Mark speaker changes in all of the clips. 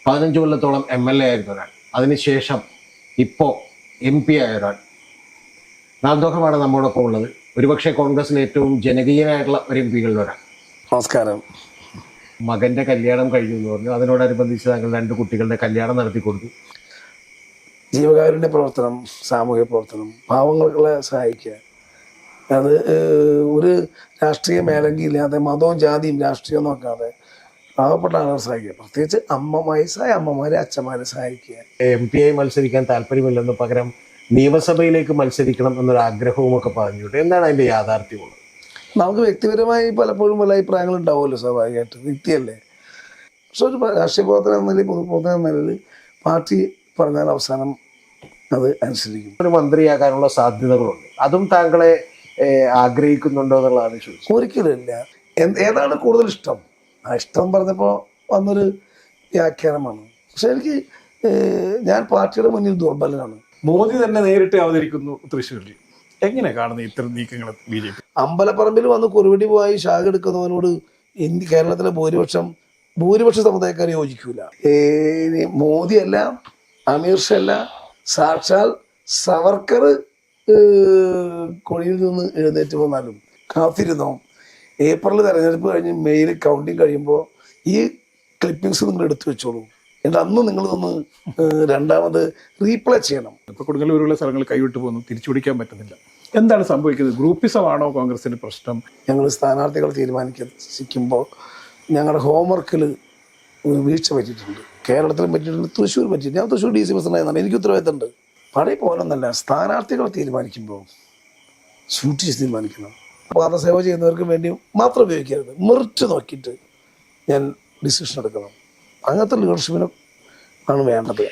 Speaker 1: 15 കൊല്ലത്തോളം MLA ആയിരുന്ന ഒരാൾ, അതിനുശേഷം ഇപ്പോൾ MP ആയ ഒരാൾ. നാൾദോഹമാണ് നമ്മോടൊപ്പം ഉള്ളത്. ഒരുപക്ഷെ കോൺഗ്രസിലെ ഏറ്റവും ജനകീയനായിട്ടുള്ള ഒരു MP-കളിൽ ഒരാൾ.
Speaker 2: നമസ്കാരം.
Speaker 1: മകന്റെ കല്യാണം കഴിഞ്ഞു എന്ന് പറഞ്ഞു. അതിനോടനുബന്ധിച്ച് താങ്കൾ 2 കുട്ടികളുടെ കല്യാണം നടത്തി കൊടുത്തു.
Speaker 2: ജീവകാരുണ്യ പ്രവർത്തനം, സാമൂഹിക പ്രവർത്തനം, പാവങ്ങളെ സഹായിക്കുക, അത് ഒരു രാഷ്ട്രീയ മേലങ്കി ഇല്ലാതെ മതവും ജാതിയും രാഷ്ട്രീയവും നോക്കാതെ പാവപ്പെട്ട ആളുകളെ സഹായിക്കുക, പ്രത്യേകിച്ച് വയസ്സായ അമ്മമാരെ അച്ഛന്മാരെ സഹായിക്കുക.
Speaker 1: MP ആയി മത്സരിക്കാൻ താല്പര്യമില്ലെന്ന്, പകരം നിയമസഭയിലേക്ക് മത്സരിക്കണം എന്നൊരു ആഗ്രഹവും ഒക്കെ പറഞ്ഞിട്ട് എന്താണ് അതിന്റെ യാഥാർത്ഥ്യമുള്ളത്?
Speaker 2: നമുക്ക് വ്യക്തിപരമായി പലപ്പോഴും പല അഭിപ്രായങ്ങൾ ഉണ്ടാവുമല്ലോ, സ്വാഭാവികമായിട്ട്, വ്യക്തിയല്ലേ. പക്ഷെ ഒരു രാഷ്ട്രീയ പ്രവർത്തനം എന്ന നിലയിൽ, പൊതുപ്രവർത്തനം എന്ന നിലയിൽ പാർട്ടി പറഞ്ഞാൽ അവസാനം അത് അനുസരിക്കും.
Speaker 1: ഒരു മന്ത്രിയാകാനുള്ള സാധ്യതകളുണ്ട്, അതും താങ്കളെ ആഗ്രഹിക്കുന്നുണ്ടോ എന്നുള്ളതാണ് ചോദിച്ചത്.
Speaker 2: ഒരിക്കലുമില്ല. ഏതാണ് കൂടുതൽ ഇഷ്ടം? ആ ഇഷ്ടം പറഞ്ഞപ്പോൾ വന്നൊരു വ്യാഖ്യാനമാണ്. പക്ഷെ എനിക്ക് ഞാൻ പാർട്ടിയുടെ മുന്നിൽ ദുർബലനാണ്.
Speaker 3: മോദി തന്നെ നേരിട്ട് അവതരിക്കുന്നു തൃശ്ശൂരിൽ. എങ്ങനെ കാണുന്നു ഇത്തരം നീക്കങ്ങൾ BJP?
Speaker 2: അമ്പലപ്പറമ്പിൽ വന്ന് കുറുവടി പോയി ശാഖ എടുക്കുന്നവനോട് കേരളത്തിലെ ഭൂരിപക്ഷ സമുദായക്കാർ യോജിക്കൂല. മോദിയല്ല, അമീർ ഷാ അല്ല, സാക്ഷാൽ സവർക്കർ കൊടിയിൽ നിന്ന് എഴുന്നേറ്റ് പോന്നാലും കാത്തിരുന്നോ. ഏപ്രിൽ തെരഞ്ഞെടുപ്പ് കഴിഞ്ഞ് മെയിൽ കൗണ്ടിങ് കഴിയുമ്പോൾ ഈ ക്ലിപ്പിങ്സ് നിങ്ങൾ എടുത്തു വെച്ചോളൂ. എന്നിട്ട് അന്ന് നിങ്ങൾ ഒന്ന് രണ്ടാമത് റീപ്ലേ ചെയ്യണം.
Speaker 3: ഇപ്പൊ കൊടുങ്ങല്ലൂരുള്ള സ്ഥലങ്ങൾ കൈവിട്ട് പോകുന്നു, തിരിച്ചുപിടിക്കാൻ പറ്റുന്നില്ല. എന്താണ് സംഭവിക്കുന്നത്? ഗ്രൂപ്പിസമാണോ കോൺഗ്രസിന്റെ പ്രശ്നം?
Speaker 2: ഞങ്ങൾ സ്ഥാനാർത്ഥികൾ തീരുമാനിക്കുമ്പോൾ ഞങ്ങളുടെ ഹോംവർക്കിൽ വീഴ്ച പറ്റിയിട്ടുണ്ട്. കേരളത്തിലും പറ്റിയിട്ടുണ്ട്, തൃശ്ശൂർ പറ്റിയിട്ടുണ്ട്. ഞാൻ തൃശ്ശൂർ DC പ്രസിഡന്റായിരുന്നാണ്, എനിക്ക് ഉത്തരവാദിത്തമുണ്ട്. പഴയ പോലൊന്നല്ല, സ്ഥാനാർത്ഥികൾ തീരുമാനിക്കുമ്പോൾ സൂക്ഷിച്ച് തീരുമാനിക്കണം. പാദസേവ ചെയ്യുന്നവർക്ക് വേണ്ടി മാത്രം ഉപയോഗിക്കരുത്, മെറിറ്റ് നോക്കിയിട്ട് ഞാൻ ഡിസിഷൻ എടുക്കണം. അങ്ങനത്തെ ലീഡർഷിപ്പിനെ ആണ് വേണ്ടത്.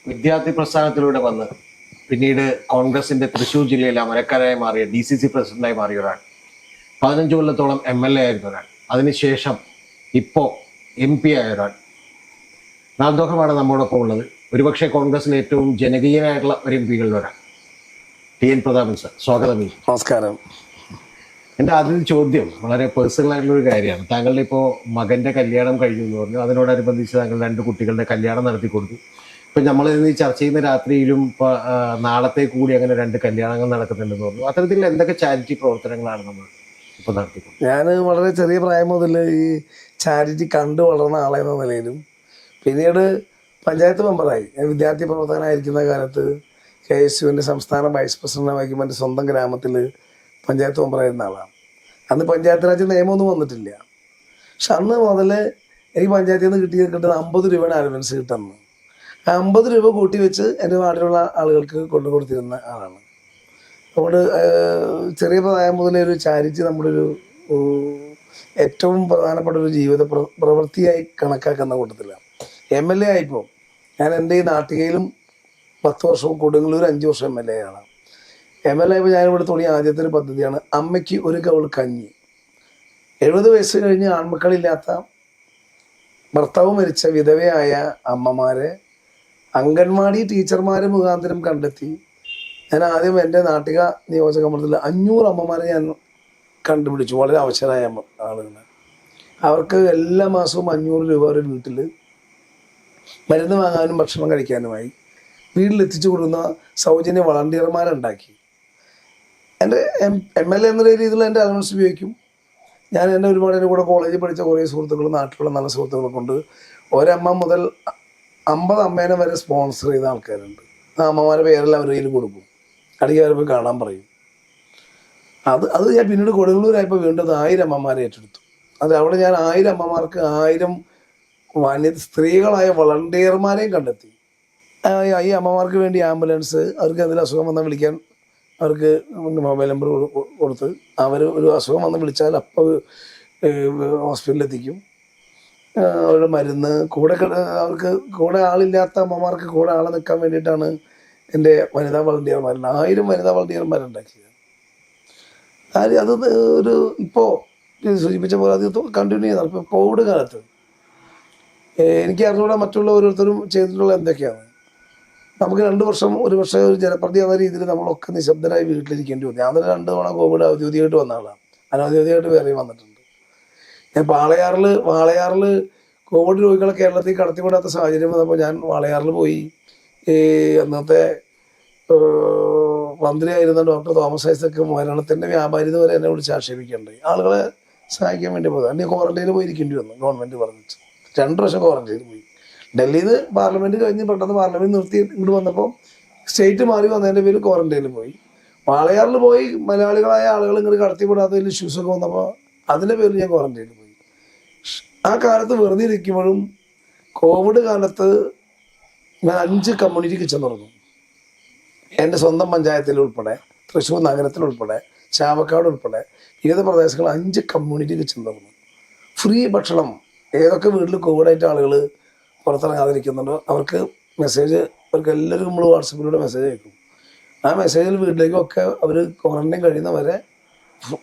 Speaker 1: വിദ്യാർത്ഥി പ്രസ്ഥാനത്തിലൂടെ വന്ന് പിന്നീട് കോൺഗ്രസിന്റെ തൃശ്ശൂർ ജില്ലയിലെ അമരക്കാരായി മാറിയ DCC പ്രസിഡന്റായി മാറിയ ഒരാൾ, 15 കൊല്ലത്തോളം MLA ആയിരുന്ന ഒരാൾ, അതിനുശേഷം ഇപ്പോൾ MP ആയ ഒരാൾ. നാൾദോഹമാണ് നമ്മോടൊപ്പം ഉള്ളത്. ഒരുപക്ഷെ കോൺഗ്രസിലെ ഏറ്റവും ജനകീയനായിട്ടുള്ള ഒരു MP-കളിൽ ഒരാൾ, TN പ്രതാപൻ സർ. സ്വാഗതം.
Speaker 2: നമസ്കാരം.
Speaker 1: എൻ്റെ ആദ്യത്തെ ചോദ്യം വളരെ പേഴ്സണൽ ആയിട്ടുള്ള ഒരു കാര്യമാണ്. താങ്കളുടെ ഇപ്പോൾ മകന്റെ കല്യാണം കഴിഞ്ഞു എന്ന് പറഞ്ഞു. അതിനോടനുബന്ധിച്ച് താങ്കൾ 2 കുട്ടികളുടെ കല്യാണം നടത്തി കൊടുത്തു. ഇപ്പം നമ്മൾ ഇന്ന് ചർച്ച ചെയ്യുന്ന രാത്രിയിലും നാളത്തെ കൂടി അങ്ങനെ 2 കല്യാണങ്ങൾ നടക്കുന്നുണ്ടെന്ന് പറഞ്ഞു. അത്തരത്തിൽ എന്തൊക്കെ ചാരിറ്റി പ്രവർത്തനങ്ങളാണ് നമ്മൾ ഇപ്പോൾ നടത്തിക്കൊടുക്കുന്നത്?
Speaker 2: ഞാൻ വളരെ ചെറിയ പ്രായം മുതൽ ഈ ചാരിറ്റി കണ്ടു വളർന്ന ആളെന്ന നിലയിലും പിന്നീട് പഞ്ചായത്ത് മെമ്പറായി. ഞാൻ വിദ്യാർത്ഥി പ്രവർത്തകനായിരിക്കുന്ന കാലത്ത് KSUവിൻ്റെ സംസ്ഥാന വൈസ് പ്രസിഡന്റായിരിക്കുമ്പോൾ എൻ്റെ സ്വന്തം ഗ്രാമത്തിൽ പഞ്ചായത്ത് മെമ്പറായിരുന്ന ആളാണ്. അന്ന് പഞ്ചായത്ത് രാജ് നിയമമൊന്നും വന്നിട്ടില്ല. പക്ഷെ അന്ന് മുതൽ എനിക്ക് പഞ്ചായത്തിൽ നിന്ന് കിട്ടുന്ന 50 രൂപയുടെ അലവൻസ് കിട്ടുന്നു. 50 രൂപ കൂട്ടി വെച്ച് എൻ്റെ വാർഡിലുള്ള ആളുകൾക്ക് കൊണ്ടു കൊടുത്തിരുന്ന ആളാണ്. അതുകൊണ്ട് ചെറിയ പ്രായം മുതലേ ഒരു ചാരിറ്റി നമ്മുടെ ഒരു ഏറ്റവും പ്രധാനപ്പെട്ട ഒരു ജീവിത പ്രവൃത്തിയായി കണക്കാക്കുന്ന കൂട്ടത്തിലാണ്. MLA ആയിപ്പോൾ ഞാൻ എൻ്റെ ഈ നാട്ടികയിലും 10 വർഷവും കൊടുങ്ങല്ലൂർ 5 വർഷം MLA ആണ്. MLA ആയപ്പോൾ ഞാനിവിടെ തുടങ്ങിയ ആദ്യത്തെ ഒരു പദ്ധതിയാണ് അമ്മയ്ക്ക് ഒരു കവൾ കഞ്ഞി. 70 വയസ്സ് കഴിഞ്ഞ് ആൺമക്കളില്ലാത്ത, ഭർത്താവ് മരിച്ച വിധവയായ അമ്മമാരെ അംഗൻവാടി ടീച്ചർമാരെ മുഖാന്തരം കണ്ടെത്തി ഞാൻ ആദ്യം എൻ്റെ നാട്ടിക നിയോജക മണ്ഡലത്തിൽ 500 അമ്മമാരെ ഞാൻ കണ്ടുപിടിച്ചു. വളരെ അവശരായ ആളുകൾ. അവർക്ക് എല്ലാ മാസവും 500 രൂപ ഒരു വീട്ടിൽ മരുന്ന് വാങ്ങാനും ഭക്ഷണം കഴിക്കാനുമായി വീട്ടിലെത്തിച്ചു കൊടുക്കുന്ന സൗജന്യ വളണ്ടിയർമാരുണ്ടാക്കി. എൻ്റെ MLA എന്ന രീതിയിലുള്ള എൻ്റെ അലവൻസ് ഉപയോഗിക്കും. ഞാൻ എൻ്റെ ഒരുപാട് എൻ്റെ കൂടെ കോളേജിൽ പഠിച്ച കുറേ സുഹൃത്തുക്കളും നാട്ടിലുള്ള നല്ല സുഹൃത്തുക്കളെ കൊണ്ട് ഒരമ്മ മുതൽ 50 അമ്മേനെ വരെ സ്പോൺസർ ചെയ്ത ആൾക്കാരുണ്ട്. ആ അമ്മമാരുടെ പേരെല്ലാം അവരുടെ കയ്യിൽ കൊടുക്കും, അടിക്ക് അവരെ പോയി കാണാൻ പറയും. അത് ഞാൻ പിന്നീട് കൊടുങ്ങല്ലൂരായപ്പോൾ വീണ്ടും 1000 അമ്മമാരെ ഏറ്റെടുത്തു. അത് അവിടെ ഞാൻ 1000 അമ്മമാർക്ക് 1000 സ്ത്രീകളായ വളണ്ടിയർമാരെയും കണ്ടെത്തി. ഈ അമ്മമാർക്ക് വേണ്ടി ആംബുലൻസ്, അവർക്ക് എന്തെങ്കിലും അസുഖം വന്നാൽ വിളിക്കാൻ അവർക്ക് മൊബൈൽ നമ്പർ കൊടുത്ത് അവർ ഒരു അസുഖം വന്ന് വിളിച്ചാൽ അപ്പോൾ ഹോസ്പിറ്റലിൽ എത്തിക്കും. അവരുടെ മരുന്ന് അവർക്ക് കൂടെ ആളില്ലാത്ത അമ്മമാർക്ക് കൂടെ ആളെ നിൽക്കാൻ വേണ്ടിയിട്ടാണ് എൻ്റെ വനിതാ വളണ്ടിയർമാർ 1000 വനിതാ വളണ്ടിയർമാരുണ്ടാക്കിയത്. അത് ഒരു ഇപ്പോൾ സൂചിപ്പിച്ച പോലെ അത് കണ്ടിന്യൂ ചെയ്താണ്. ഇപ്പോൾ കോവിഡ് കാലത്ത് എനിക്ക് അറിഞ്ഞൂടെ മറ്റുള്ള ഓരോരുത്തരും ചെയ്തിട്ടുള്ള എന്തൊക്കെയാണ്. നമുക്ക് 2 വർഷം ഒരു പക്ഷേ ഒരു ജനപ്രതി എന്ന രീതിയിൽ നമ്മളൊക്കെ നിശബ്ദരായി വീട്ടിലിരിക്കേണ്ടി വന്നു. ഞാൻ തന്നെ 2 തവണ കോവിഡ് ഔദ്യോഗികമായിട്ട് വന്ന ആളാണ്, അനൗദ്യോഗികമായിട്ട് വേറെയും വന്നിട്ടുണ്ട്. ഞാൻ വാളയാറിൽ കോവിഡ് രോഗികളെ കേരളത്തിൽ കടത്തിവിടാത്ത സാഹചര്യം വന്നപ്പോൾ ഞാൻ വാളയാറിൽ പോയി. അന്നത്തെ മന്ത്രിയായിരുന്ന ഡോക്ടർ തോമസ് ഐസക് മരണത്തിൻ്റെ വ്യാപാരിത വരെ എന്നെ വിളിച്ച് ആക്ഷേപിക്കേണ്ടായി. ആളുകളെ സഹായിക്കാൻ വേണ്ടി പോയത്. അന്ന് ക്വാറന്റൈനിൽ പോയിരിക്കേണ്ടി വന്നു ഗവൺമെൻറ് പറഞ്ഞിട്ട്. 2 പ്രാവശ്യം ക്വാറന്റൈനിൽ പോയി. ഡൽഹിയിൽ നിന്ന് പാർലമെൻറ്റ് കഴിഞ്ഞ് പെട്ടെന്ന് പാർലമെൻറ്റ് നിർത്തി ഇങ്ങോട്ട് വന്നപ്പോൾ സ്റ്റേറ്റ് മാറി വന്നതിൻ്റെ പേര് ക്വാറന്റൈനിൽ പോയി. വാളയാറിൽ പോയി മലയാളികളായ ആളുകൾ ഇങ്ങോട്ട് കടത്തിവിടാത്തതിൽ ഇഷ്യൂസൊക്കെ വന്നപ്പോൾ അതിൻ്റെ പേരിൽ ഞാൻ ക്വാറന്റൈനിൽ പോയി. ആ കാലത്ത് വെറുതെ ഇരിക്കുമ്പോഴും കോവിഡ് കാലത്ത് ഞാൻ 5 കമ്മ്യൂണിറ്റി കിച്ചൺ തുറന്നു. എൻ്റെ സ്വന്തം പഞ്ചായത്തിൽ ഉൾപ്പെടെ, തൃശ്ശൂർ നഗരത്തിൽ ഉൾപ്പെടെ, ചാവക്കാട് ഉൾപ്പെടെ വിവിധ പ്രദേശങ്ങളിൽ 5 കമ്മ്യൂണിറ്റി കിച്ചൺ തുറന്നു. ഫ്രീ ഭക്ഷണം. ഏതൊക്കെ വീട്ടിൽ കോവിഡായിട്ട് ആളുകൾ പുറത്തിറങ്ങാതിരിക്കുന്നുണ്ടോ അവർക്ക് മെസ്സേജ്, അവർക്ക് എല്ലാവരും നമ്മൾ വാട്സപ്പിലൂടെ മെസ്സേജ് അയക്കും. ആ മെസ്സേജിൽ വീട്ടിലേക്കൊക്കെ അവർ ക്വാറന്റൈൻ കഴിയുന്നവരെ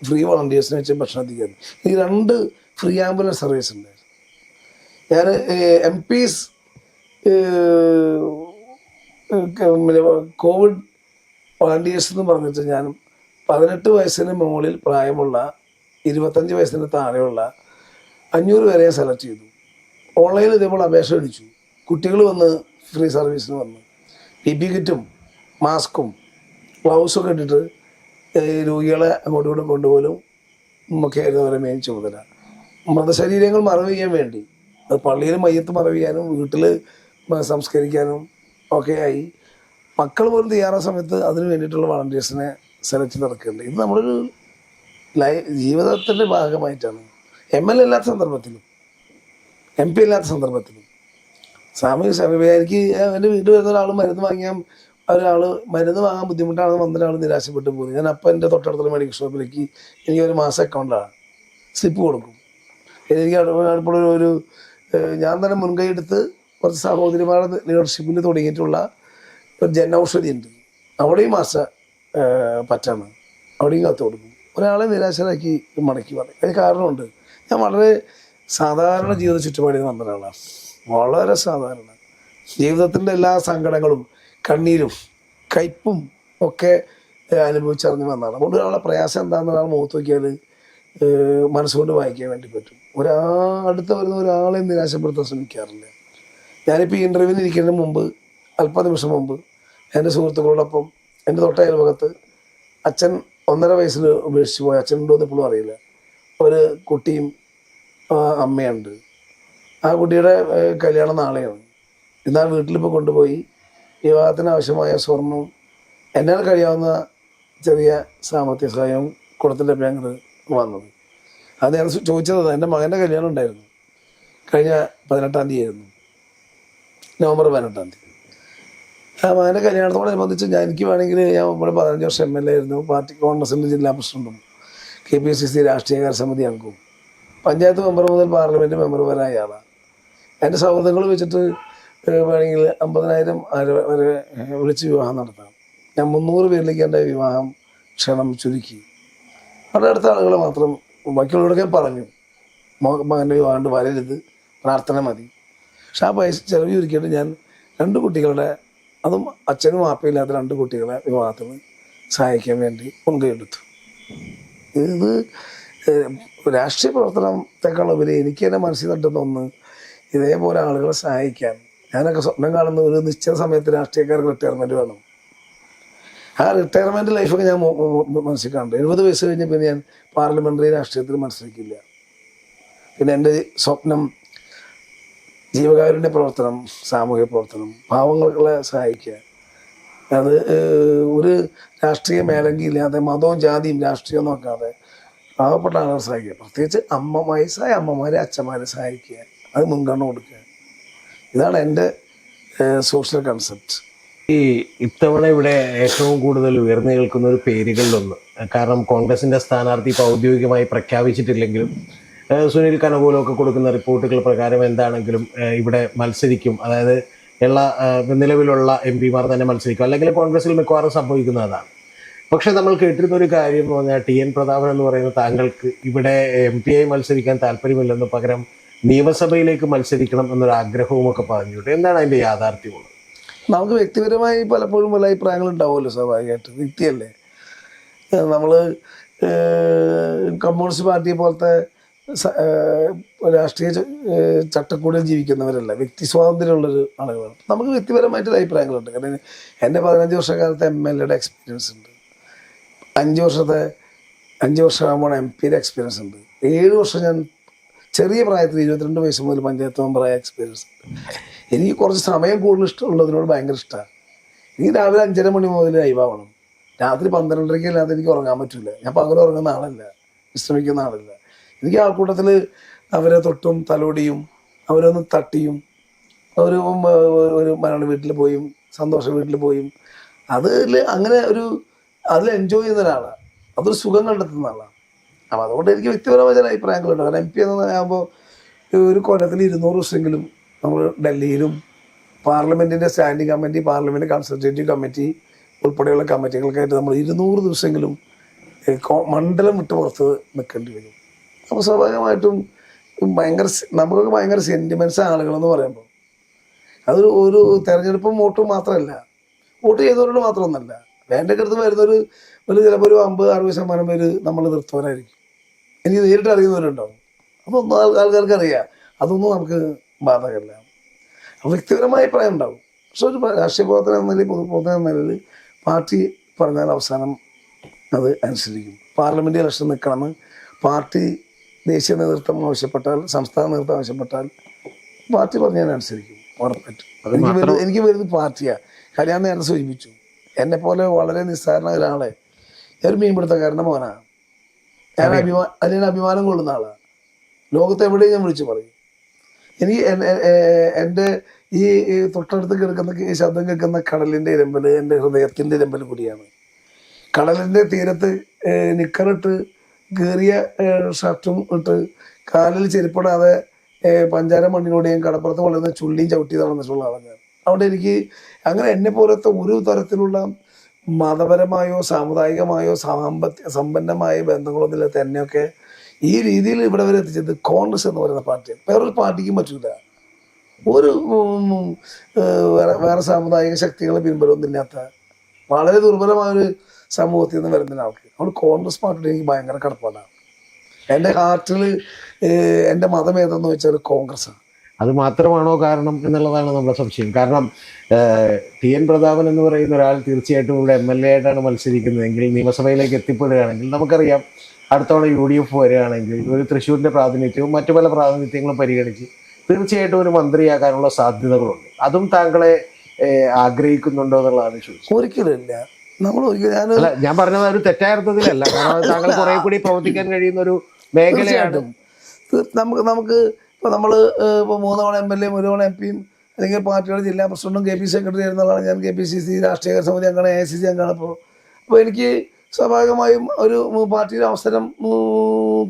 Speaker 2: ഫ്രീ വളണ്ടിയേഴ്സിനെ വെച്ച് ഭക്ഷണം എത്തിക്കുന്നു. ഈ 2 ഫ്രീ ആംബുലൻസ് സർവീസ് ഉണ്ട്. ഞാൻ MPs കോവിഡ് വളണ്ടിയേഴ്സ് എന്ന് പറഞ്ഞിട്ട് ഞാൻ 18 വയസ്സിന് മുകളിൽ പ്രായമുള്ള 25 വയസ്സിന് താഴെയുള്ള 500 പേരെ സെലക്ട് ചെയ്തു. ഓൺലൈനിൽ ഇതേപോലെ അപേക്ഷ അടിച്ചു. കുട്ടികൾ വന്ന് ഫ്രീ സർവീസിന് വന്നു. PPE കിറ്റും മാസ്കും ഗ്ലൗസൊക്കെ ഇട്ടിട്ട് രോഗികളെ അങ്ങോട്ടും ഇങ്ങോട്ടും കൊണ്ടുപോലും ഒക്കെയായിരുന്നു അവരെ മെയിൻ ചുമതല. മൃതശരീരങ്ങൾ മറവ് ചെയ്യാൻ വേണ്ടി, അത് പള്ളിയിൽ മയ്യത്ത് മറവ് ചെയ്യാനും വീട്ടിൽ സംസ്കരിക്കാനും ഒക്കെ ആയി. മക്കൾ പോലും തയ്യാറായ സമയത്ത് അതിന് വേണ്ടിയിട്ടുള്ള വളണ്ടിയേഴ്സിനെ സെലക്ട് നടക്കുന്നുണ്ട്. ഇത് നമ്മളൊരു ജീവിതത്തിൻ്റെ ഭാഗമായിട്ടാണ്. MLA ഇല്ലാത്ത സന്ദർഭത്തിലും MP ഇല്ലാത്ത സന്ദർഭത്തിലും സാമൂഹിക സേവ. എനിക്ക് എൻ്റെ വീട്ടിൽ വരുന്ന ഒരാൾ മരുന്ന് വാങ്ങിയാൽ മരുന്ന് വാങ്ങാൻ ബുദ്ധിമുട്ടാണെന്ന് വന്ന ഒരാൾ നിരാശപ്പെട്ടു പോകുന്നു. ഞാൻ അപ്പം എൻ്റെ തൊട്ടടുത്തുള്ള മെഡിക്കൽ ഷോപ്പിലേക്ക് എനിക്ക് ഒരു മാസം അക്കൗണ്ടാണ് സ്ലിപ്പ് കൊടുക്കും. എനിക്ക് അടുപ്പുള്ള ഞാൻ തന്നെ മുൻകൈ എടുത്ത് കുറച്ച് സഹോദരിമാരുടെ ലീഡർഷിപ്പിൽ തുടങ്ങിയിട്ടുള്ള ഒരു ജനൌഷധി ഉണ്ട്. അവിടെയും മാസം പറ്റാണ്, അവിടെയും കത്ത് കൊടുക്കും. ഒരാളെ നിരാശരാക്കി മടക്കി പറയും. അതിന് കാരണമുണ്ട്. ഞാൻ വളരെ സാധാരണ ജീവിത ചുറ്റുപാടിൽ വന്ന ഒരാളാണ്. വളരെ സാധാരണ ജീവിതത്തിൻ്റെ എല്ലാ സങ്കടങ്ങളും കണ്ണീരും കയ്പും ഒക്കെ അനുഭവിച്ചറിഞ്ഞ് വന്നതാണ്. അതുകൊണ്ട് ഒരാളെ പ്രയാസം എന്താണെന്ന് ഒരാൾ മുഖത്ത് നോക്കിയാൽ മനസ്സുകൊണ്ട് വായിക്കാൻ വേണ്ടി പറ്റും. അടുത്ത് വരുന്ന ഒരാളെ നിരാശപ്പെടുത്താൻ ശ്രമിക്കാറില്ല. ഞാനിപ്പോൾ ഈ ഇൻ്റർവ്യൂവിന് ഇരിക്കുന്നതിന് മുമ്പ് അല്പനിമിഷം മുമ്പ് എൻ്റെ സുഹൃത്തുക്കളോടൊപ്പം എൻ്റെ തൊട്ട അയൽവകത്ത് അച്ഛൻ 1.5 വയസ്സിൽ ഉപേക്ഷിച്ച് പോയ, അച്ഛനുണ്ടോ എന്ന് ഇപ്പോഴും അറിയില്ല, ഒരു കുട്ടിയും അമ്മയുണ്ട്. ആ കുട്ടിയുടെ കല്യാണം നാളെയാണ്. എന്നാൽ വീട്ടിലിപ്പോൾ കൊണ്ടുപോയി വിവാഹത്തിന് ആവശ്യമായ സ്വർണവും എന്നാൽ കഴിയാവുന്ന ചെറിയ സാമ്പത്തിക സഹായവും കൊടുത്തിട്ട് ഞങ്ങൾ വന്നത്. അത് ഞാൻ ചോദിച്ചത് എൻ്റെ മകൻ്റെ കല്യാണം ഉണ്ടായിരുന്നു. കഴിഞ്ഞ 18-ാം തീയതി ആയിരുന്നു, നവംബർ 18-ാം തീയതി. ആ മകൻ്റെ കല്യാണത്തോടനുബന്ധിച്ച് എനിക്ക് വേണമെങ്കിൽ ഞാൻ ഇവിടെ 15 വർഷം MLA ആയിരുന്നു. പാർട്ടി കോൺഗ്രസിൻ്റെ ജില്ലാ പ്രസിഡന്റും KPCC രാഷ്ട്രീയകാര്യ സമിതി അംഗവും പഞ്ചായത്ത് മെമ്പർ മുതൽ പാർലമെൻറ്റ് മെമ്പർ വരായ ആളാണ്. എൻ്റെ സൗഹൃദങ്ങൾ വെച്ചിട്ട് വേണമെങ്കിൽ 50,000 വരെ വിളിച്ച് വിവാഹം നടത്താം. ഞാൻ 300 പേരിലേക്ക് എൻ്റെ വിവാഹം ക്ഷണം ചുരുക്കി. വളരെ അടുത്ത ആളുകളെ മാത്രം, ബാക്കിയുള്ളവരൊക്കെ പറഞ്ഞു മകൻ്റെ വിവാഹം വരരുത്, പ്രാർത്ഥന മതി. പക്ഷെ ആ പൈസ ചിലവ് ചുരുക്കിയിട്ട് ഞാൻ 2 കുട്ടികളുടെ, അതും അച്ഛനും വാപ്പയില്ലാത്ത 2 കുട്ടികളെ വിവാഹത്തിന് സഹായിക്കാൻ വേണ്ടി മുൻകൈയെടുത്തു. ഇത് രാഷ്ട്രീയ പ്രവർത്തനത്തെക്കാളുപരി എനിക്ക് തന്നെ മനസ്സിൽ തട്ടുന്ന ഒന്ന്, ഇതേപോലെ ആളുകളെ സഹായിക്കാൻ. ഞാനൊക്കെ സ്വപ്നം കാണുന്ന ഒരു നിശ്ചിത സമയത്ത് രാഷ്ട്രീയക്കാർക്ക് റിട്ടയർമെൻറ്റ് വേണം. ആ റിട്ടയർമെൻറ്റ് ലൈഫൊക്കെ ഞാൻ മനസ്സിൽ കാണുന്നുണ്ട്. 70 വയസ്സ് കഴിഞ്ഞ് പിന്നെ ഞാൻ പാർലമെൻ്ററി രാഷ്ട്രീയത്തിൽ മത്സരിക്കില്ല. പിന്നെ എൻ്റെ സ്വപ്നം ജീവകാരുണ്യ പ്രവർത്തനം, സാമൂഹിക പ്രവർത്തനം, പാവങ്ങളെ സഹായിക്കുക. അത് ഒരു രാഷ്ട്രീയ മേലങ്കി ഇല്ലാതെ മതവും ജാതിയും രാഷ്ട്രീയവും നോക്കാതെ പാവപ്പെട്ട ആളുകളെ സഹായിക്കുക. പ്രത്യേകിച്ച് വയസ്സായ അമ്മമാരെ അച്ഛന്മാരെ സഹായിക്കുക, അത് മുൻഗണന കൊടുക്കുക. ഇതാണ് എൻ്റെ സോഷ്യൽ കൺസെപ്റ്റ്.
Speaker 1: ഇത്തവണ ഇവിടെ ഏറ്റവും കൂടുതൽ ഉയർന്നു കേൾക്കുന്ന ഒരു പേരുകളിലൊന്ന്, കാരണം കോൺഗ്രസിന്റെ സ്ഥാനാർത്ഥി ഇപ്പോൾ ഔദ്യോഗികമായി പ്രഖ്യാപിച്ചിട്ടില്ലെങ്കിലും സുനിൽ കനകോലൊക്കെ കൊടുക്കുന്ന റിപ്പോർട്ടുകൾ പ്രകാരം എന്താണെങ്കിലും ഇവിടെ മത്സരിക്കും. അതായത് നിലവിലുള്ള MP-മാർ തന്നെ മത്സരിക്കും, അല്ലെങ്കിൽ കോൺഗ്രസിൽ മിക്കവാറും സംഭവിക്കുന്നതാണ്. പക്ഷെ നമ്മൾ കേട്ടിരുന്ന ഒരു കാര്യം എന്ന് പറഞ്ഞാൽ TN പ്രതാപൻ എന്ന് പറയുന്ന താങ്കൾക്ക് ഇവിടെ MP-ആയി മത്സരിക്കാൻ താല്പര്യമില്ലെന്ന്, പകരം നിയമസഭയിലേക്ക് മത്സരിക്കണം എന്നൊരു ആഗ്രഹവും ഒക്കെ പറഞ്ഞിട്ട് എന്താണ് അതിൻ്റെ യാഥാർത്ഥ്യമുള്ളത്?
Speaker 2: നമുക്ക് വ്യക്തിപരമായി പലപ്പോഴും പല അഭിപ്രായങ്ങൾ ഉണ്ടാവുമല്ലോ സ്വാഭാവികമായിട്ട്, വ്യക്തിയല്ലേ. നമ്മൾ കമ്മ്യൂണിസ്റ്റ് പാർട്ടിയെ പോലത്തെ രാഷ്ട്രീയ ചട്ടക്കൂടിൽ ജീവിക്കുന്നവരല്ല, വ്യക്തി സ്വാതന്ത്ര്യമുള്ളൊരു ആളുകളാണ്. നമുക്ക് വ്യക്തിപരമായിട്ടൊരു അഭിപ്രായങ്ങളുണ്ട്. കാരണം എൻ്റെ 15 വർഷക്കാലത്തെ MLA എക്സ്പീരിയൻസ് ഉണ്ട്, 5 വർഷമാകുമ്പോൾ MP എക്സ്പീരിയൻസ് ഉണ്ട്, 7 വർഷം ഞാൻ ചെറിയ പ്രായത്തിൽ 22 വയസ്സ് മുതൽ പഞ്ചായത്ത് മെമ്പറായ എക്സ്പീരിയൻസ് ഉണ്ട്. എനിക്ക് കുറച്ച് സമയം കൂടുതൽ ഇഷ്ടമുള്ളതിനോട് ഭയങ്കര ഇഷ്ടമാണ്. എനിക്ക് രാവിലെ 5:30 മണി മുതൽ ലൈവാവണം, രാത്രി 12:30 അല്ലാതെ എനിക്ക് ഉറങ്ങാൻ പറ്റില്ല. ഞാൻ പകൽ ഉറങ്ങുന്ന ആളല്ല, വിശ്രമിക്കുന്ന ആളല്ല. എനിക്ക് ആൾക്കൂട്ടത്തിൽ അവരെ തൊട്ടും തലോടിയും അവരൊന്ന് തട്ടിയും ഒരു മലയാളി വീട്ടിൽ പോയും സന്തോഷ വീട്ടിൽ പോയും അങ്ങനെ അതിൽ എൻജോയ് ചെയ്യുന്ന ഒരാളാണ്, അതൊരു സുഖം കണ്ടെത്തുന്ന ആളാണ്. അപ്പം അതുകൊണ്ട് എനിക്ക് വ്യക്തിപരമായ ചില അഭിപ്രായങ്ങളുണ്ട്. കാരണം MP എന്നാകുമ്പോൾ ഒരു കൊല്ലത്തിൽ 200 ദിവസമെങ്കിലും നമ്മൾ ഡൽഹിയിലും പാർലമെൻറ്റിൻ്റെ standing committee, parliament consultative committee ഉൾപ്പെടെയുള്ള കമ്മിറ്റികൾക്കായിട്ട് നമ്മൾ 200 ദിവസമെങ്കിലും മണ്ഡലം വിട്ട് പുറത്ത് നിൽക്കേണ്ടി വരും. അപ്പോൾ സ്വാഭാവികമായിട്ടും നമുക്കൊക്കെ ഭയങ്കര സെൻറ്റിമെൻറ്റ്സ് ആളുകളെന്ന് പറയുമ്പോൾ അത് ഒരു തെരഞ്ഞെടുപ്പും വോട്ടും മാത്രമല്ല, വോട്ട് ചെയ്തവരോട് മാത്രമൊന്നല്ല, എൻ്റെ അടുത്ത് വരുന്നൊരു ചിലപ്പോൾ ഒരു 50-60% പേര് നമ്മൾ നിർത്തുവാനായിരിക്കും. എനിക്ക് നേരിട്ട് അറിയുന്നവരുണ്ടാവും. അപ്പോൾ ഒന്നും ആൾക്കാർക്ക് അറിയാം, അതൊന്നും നമുക്ക് ബാധകമല്ല. വ്യക്തിപരമായ അഭിപ്രായം ഉണ്ടാവും. പക്ഷെ ഒരു രാഷ്ട്രീയ പ്രവർത്തനം എന്ന നിലയിൽ, പൊതുപ്രവർത്തനം എന്ന നിലയിൽ പാർട്ടി പറഞ്ഞാൽ അവസാനം അത് അനുസരിക്കും. പാർലമെൻറ്റ് ഇലക്ഷൻ നിൽക്കണമെന്ന് പാർട്ടി ദേശീയ നേതൃത്വം ആവശ്യപ്പെട്ടാൽ, സംസ്ഥാന നേതൃത്വം ആവശ്യപ്പെട്ടാൽ പാർട്ടി പറഞ്ഞാൽ അനുസരിക്കും, ഉറപ്പായിട്ടും. എനിക്ക് വരുന്നത് പാർട്ടിയാണ്. ഞാൻ നേരത്തെ സൂചിപ്പിച്ചു, എന്നെപ്പോലെ വളരെ നിസ്സാരണ ഒരാളെ, ഞാനൊരു മീൻപിടുത്തക്കാരൻ്റെ മോനാണ്. ഞാൻ അഭിമാനം കൊള്ളുന്ന ആളാണ്. ലോകത്ത് എവിടെയും ഞാൻ വിളിച്ചു പറയും. എനിക്ക് എൻ്റെ ഈ തൊട്ടടുത്ത് കേൾക്കുന്ന ഈ ശബ്ദം കേൾക്കുന്ന കടലിൻ്റെ ഇരമ്പൽ എൻ്റെ ഹൃദയത്തിൻ്റെ ഇരമ്പൽ കൂടിയാണ്. കടലിൻ്റെ തീരത്ത് നിക്കറിട്ട് കീറിയ ഷർട്ടും ഇട്ട് കാലിൽ ചെരുപ്പിടാതെ പഞ്ചാര മണ്ണിലൂടെയും കടപ്പുറത്ത് വളരുന്ന ചുള്ളിയും ചവിട്ടി നടന്നിട്ടുള്ള ആളാണ് ഞാൻ. അവിടെ എനിക്ക് അങ്ങനെ എന്നെ പോലത്തെ ഒരു തരത്തിലുള്ള മതപരമായോ സാമുദായികമായോ സമ്പന്നമായ ബന്ധങ്ങളൊന്നുമില്ല തന്നെയൊക്കെ ഈ രീതിയിൽ ഇവിടെ വരെ എത്തിച്ചത് കോൺഗ്രസ് എന്ന് പറയുന്ന പാർട്ടിയാണ്. വേറൊരു പാർട്ടിക്കും പറ്റില്ല. ഒരു വേറെ സാമുദായിക ശക്തികളെ പിൻബലമൊന്നുമില്ലാത്ത വളരെ ദുർബലമായൊരു സമൂഹത്തിൽ നിന്ന് വരുന്ന ആൾക്ക് അവിടെ കോൺഗ്രസ് പാർട്ടിയുടെ എനിക്ക് ഭയങ്കര കടപ്പാടാണ്. എൻ്റെ ഹാർട്ടിൽ എൻ്റെ മതം ഏതെന്ന് വെച്ചാൽ കോൺഗ്രസ്സാണ്.
Speaker 1: അത് മാത്രമാണോ കാരണം എന്നുള്ളതാണ് നമ്മുടെ സംശയം. കാരണം TN പ്രതാപൻ എന്ന് പറയുന്ന ഒരാൾ തീർച്ചയായിട്ടും ഇവിടെ MLA ആയിട്ടാണ് മത്സരിക്കുന്നതെങ്കിൽ, നിയമസഭയിലേക്ക് എത്തിപ്പെടുകയാണെങ്കിൽ നമുക്കറിയാം അടുത്ത തവണ UDF വരികയാണെങ്കിൽ ഒരു തൃശ്ശൂരിൻ്റെ പ്രാതിനിധ്യവും മറ്റു പല പ്രാതിനിധ്യങ്ങളും പരിഗണിച്ച് തീർച്ചയായിട്ടും ഒരു മന്ത്രിയാകാനുള്ള സാധ്യതകളുണ്ട്. അതും താങ്കളെ ആഗ്രഹിക്കുന്നുണ്ടോ എന്നുള്ളതാണ് ചോദിച്ചത്.
Speaker 2: ഒരിക്കലില്ല.
Speaker 1: ഞാൻ പറഞ്ഞത് ഒരു തെറ്റായ അർത്ഥത്തിലല്ല, കാരണം താങ്കൾ കുറെ കൂടി പ്രവർത്തിക്കാൻ കഴിയുന്ന ഒരു മേഖലയാണ്.
Speaker 2: നമുക്ക് ഇപ്പോൾ നമ്മൾ ഇപ്പോൾ 3 തവണ MLA, 1 തവണ MP അല്ലെങ്കിൽ പാർട്ടിയുടെ ജില്ലാ പ്രസിഡന്റും KP സെക്രട്ടറി ആയിരുന്നതാണ് ഞാൻ. KPCC രാഷ്ട്രീയ സമിതി അംഗമാണ്, AICC അംഗമാണ്. അപ്പോൾ എനിക്ക് സ്വാഭാവികമായും ഒരു പാർട്ടിയുടെ അവസരം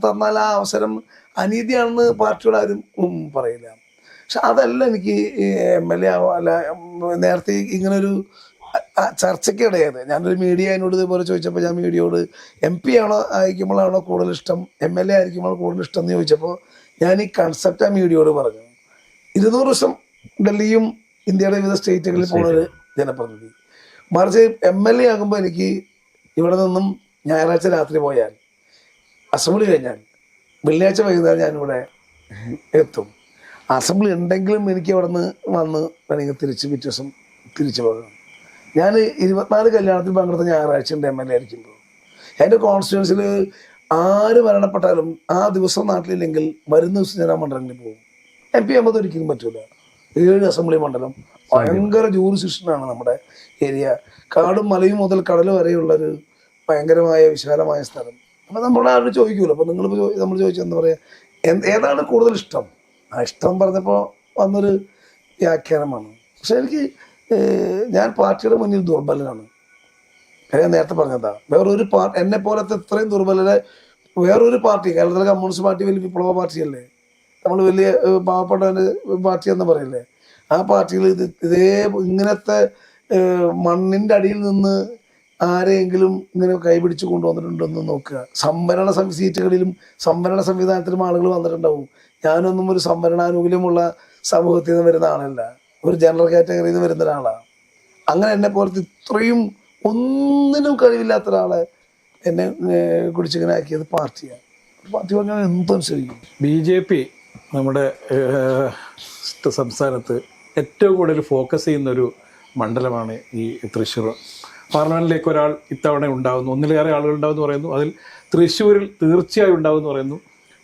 Speaker 2: തന്നാൽ ആ അവസരം അനീതിയാണെന്ന് പാർട്ടിയോട് ആരും പറയില്ല. പക്ഷെ അതല്ല എനിക്ക് MLA അല്ല നേരത്തെ ഇങ്ങനൊരു ചർച്ചയ്ക്ക് ഇടയായത്. ഞാനൊരു മീഡിയ എന്നോട് ഇതുപോലെ ചോദിച്ചപ്പോൾ ഞാൻ മീഡിയയോട് MP ആണോ ആയിരിക്കുമ്പോഴാണോ കൂടുതൽ ഇഷ്ടം, MLA ആയിരിക്കുമ്പോൾ കൂടുതൽ ഇഷ്ടം എന്ന് ചോദിച്ചപ്പോൾ ഞാൻ ഈ കൺസെപ്റ്റ് ആ മീഡിയയോട് പറഞ്ഞു. 200 ദിവസം ഡൽഹിയും ഇന്ത്യയുടെ വിവിധ സ്റ്റേറ്റുകളിൽ പോകുന്നൊരു ജനപ്രതിനിധി, മറിച്ച് MLA ആകുമ്പോൾ എനിക്ക് ഇവിടെ നിന്നും ഞായറാഴ്ച രാത്രി പോയാൽ അസംബ്ലി കഴിഞ്ഞാൽ വെള്ളിയാഴ്ച വൈകുന്നേരം ഞാനിവിടെ എത്തും. അസംബ്ലി ഉണ്ടെങ്കിലും എനിക്ക് അവിടെ നിന്ന് വന്ന് വേണമെങ്കിൽ പിറ്റേ ദിവസം തിരിച്ചു പോകണം. ഞാൻ 24 കല്യാണത്തിൽ പങ്കെടുത്ത ഞായറാഴ്ച ഉണ്ട് MLA ആയിരിക്കുമ്പോൾ. എൻ്റെ കോൺസ്റ്റിറ്റ്യുവൻസിൽ ആര് മരണപ്പെട്ടാലും ആ ദിവസം നാട്ടിലില്ലെങ്കിൽ വരുന്ന ദിവസം ഞാൻ ആ മണ്ഡലങ്ങളിൽ പോകും. MP ആകുമ്പോൾ ഒരിക്കലും പറ്റൂല. 7 അസംബ്ലി മണ്ഡലം, ഭയങ്കര ജൂറിസ്ഡിക്ഷനാണ് നമ്മുടെ ഏരിയ. കാടും മലയും മുതൽ കടൽ വരെയുള്ളൊരു ഭയങ്കരമായ വിശാലമായ സ്ഥലം. അപ്പം നമ്മളാരും ചോദിക്കുമല്ലോ. അപ്പം നമ്മൾ ചോദിച്ചാൽ എന്താ പറയുക, ഏതാണ് കൂടുതൽ ഇഷ്ടം? ആ ഇഷ്ടം പറഞ്ഞപ്പോൾ വന്നൊരു വ്യാഖ്യാനമാണ്. പക്ഷെ എനിക്ക് ഞാൻ പാർട്ടിയുടെ മുന്നിൽ ദുർബലനാണ്. ഞാൻ നേരത്തെ പറഞ്ഞതാണ്, വേറൊരു എന്നെ പോലത്തെ ഇത്രയും ദുർബലരെ വേറൊരു പാർട്ടി, കേരളത്തിലെ കമ്മ്യൂണിസ്റ്റ് പാർട്ടി വലിയ വിപ്ലവ പാർട്ടിയല്ലേ, നമ്മൾ വലിയ പാവപ്പെട്ട പാർട്ടി എന്ന് പറയില്ലേ, ആ പാർട്ടികൾ ഇതേ ഇങ്ങനത്തെ മണ്ണിൻ്റെ അടിയിൽ നിന്ന് ആരെയെങ്കിലും ഇങ്ങനെ കൈപിടിച്ച് കൊണ്ടുവന്നിട്ടുണ്ടെന്ന് നോക്കുക. സംവരണ സീറ്റുകളിലും സംവരണ സംവിധാനത്തിലും ആളുകൾ വന്നിട്ടുണ്ടാവും. ഞാനൊന്നും ഒരു സംവരണാനുകൂല്യമുള്ള സമൂഹത്തിൽ നിന്ന് വരുന്ന ആളല്ല, ഒരു ജനറൽ കാറ്റഗറിയിൽ നിന്ന് വരുന്ന ഒരാളാണ്. അങ്ങനെ എന്നെ പോലത്തെ ഇത്രയും ഒന്നിനും കഴിവില്ലാത്ത ഒരാളെ എന്നെ കുടിച്ചിങ്ങനെ ആക്കിയത് പാർട്ടിയാണ്. പാർട്ടി പറഞ്ഞാൽ എന്തനുസരിക്കും.
Speaker 3: BJP നമ്മുടെ സംസ്ഥാനത്ത് ഏറ്റവും കൂടുതൽ ഫോക്കസ് ചെയ്യുന്നൊരു മണ്ഡലമാണ് ഈ തൃശ്ശൂർ. പാർലമെൻറ്റിലേക്ക് ഒരാൾ ഇത്തവണ ഉണ്ടാകുന്നു, ഒന്നിലേറെ ആളുകൾ ഉണ്ടാകുമെന്ന് പറയുന്നു. അതിൽ തൃശ്ശൂരിൽ തീർച്ചയായും ഉണ്ടാകുമെന്ന് പറയുന്നു.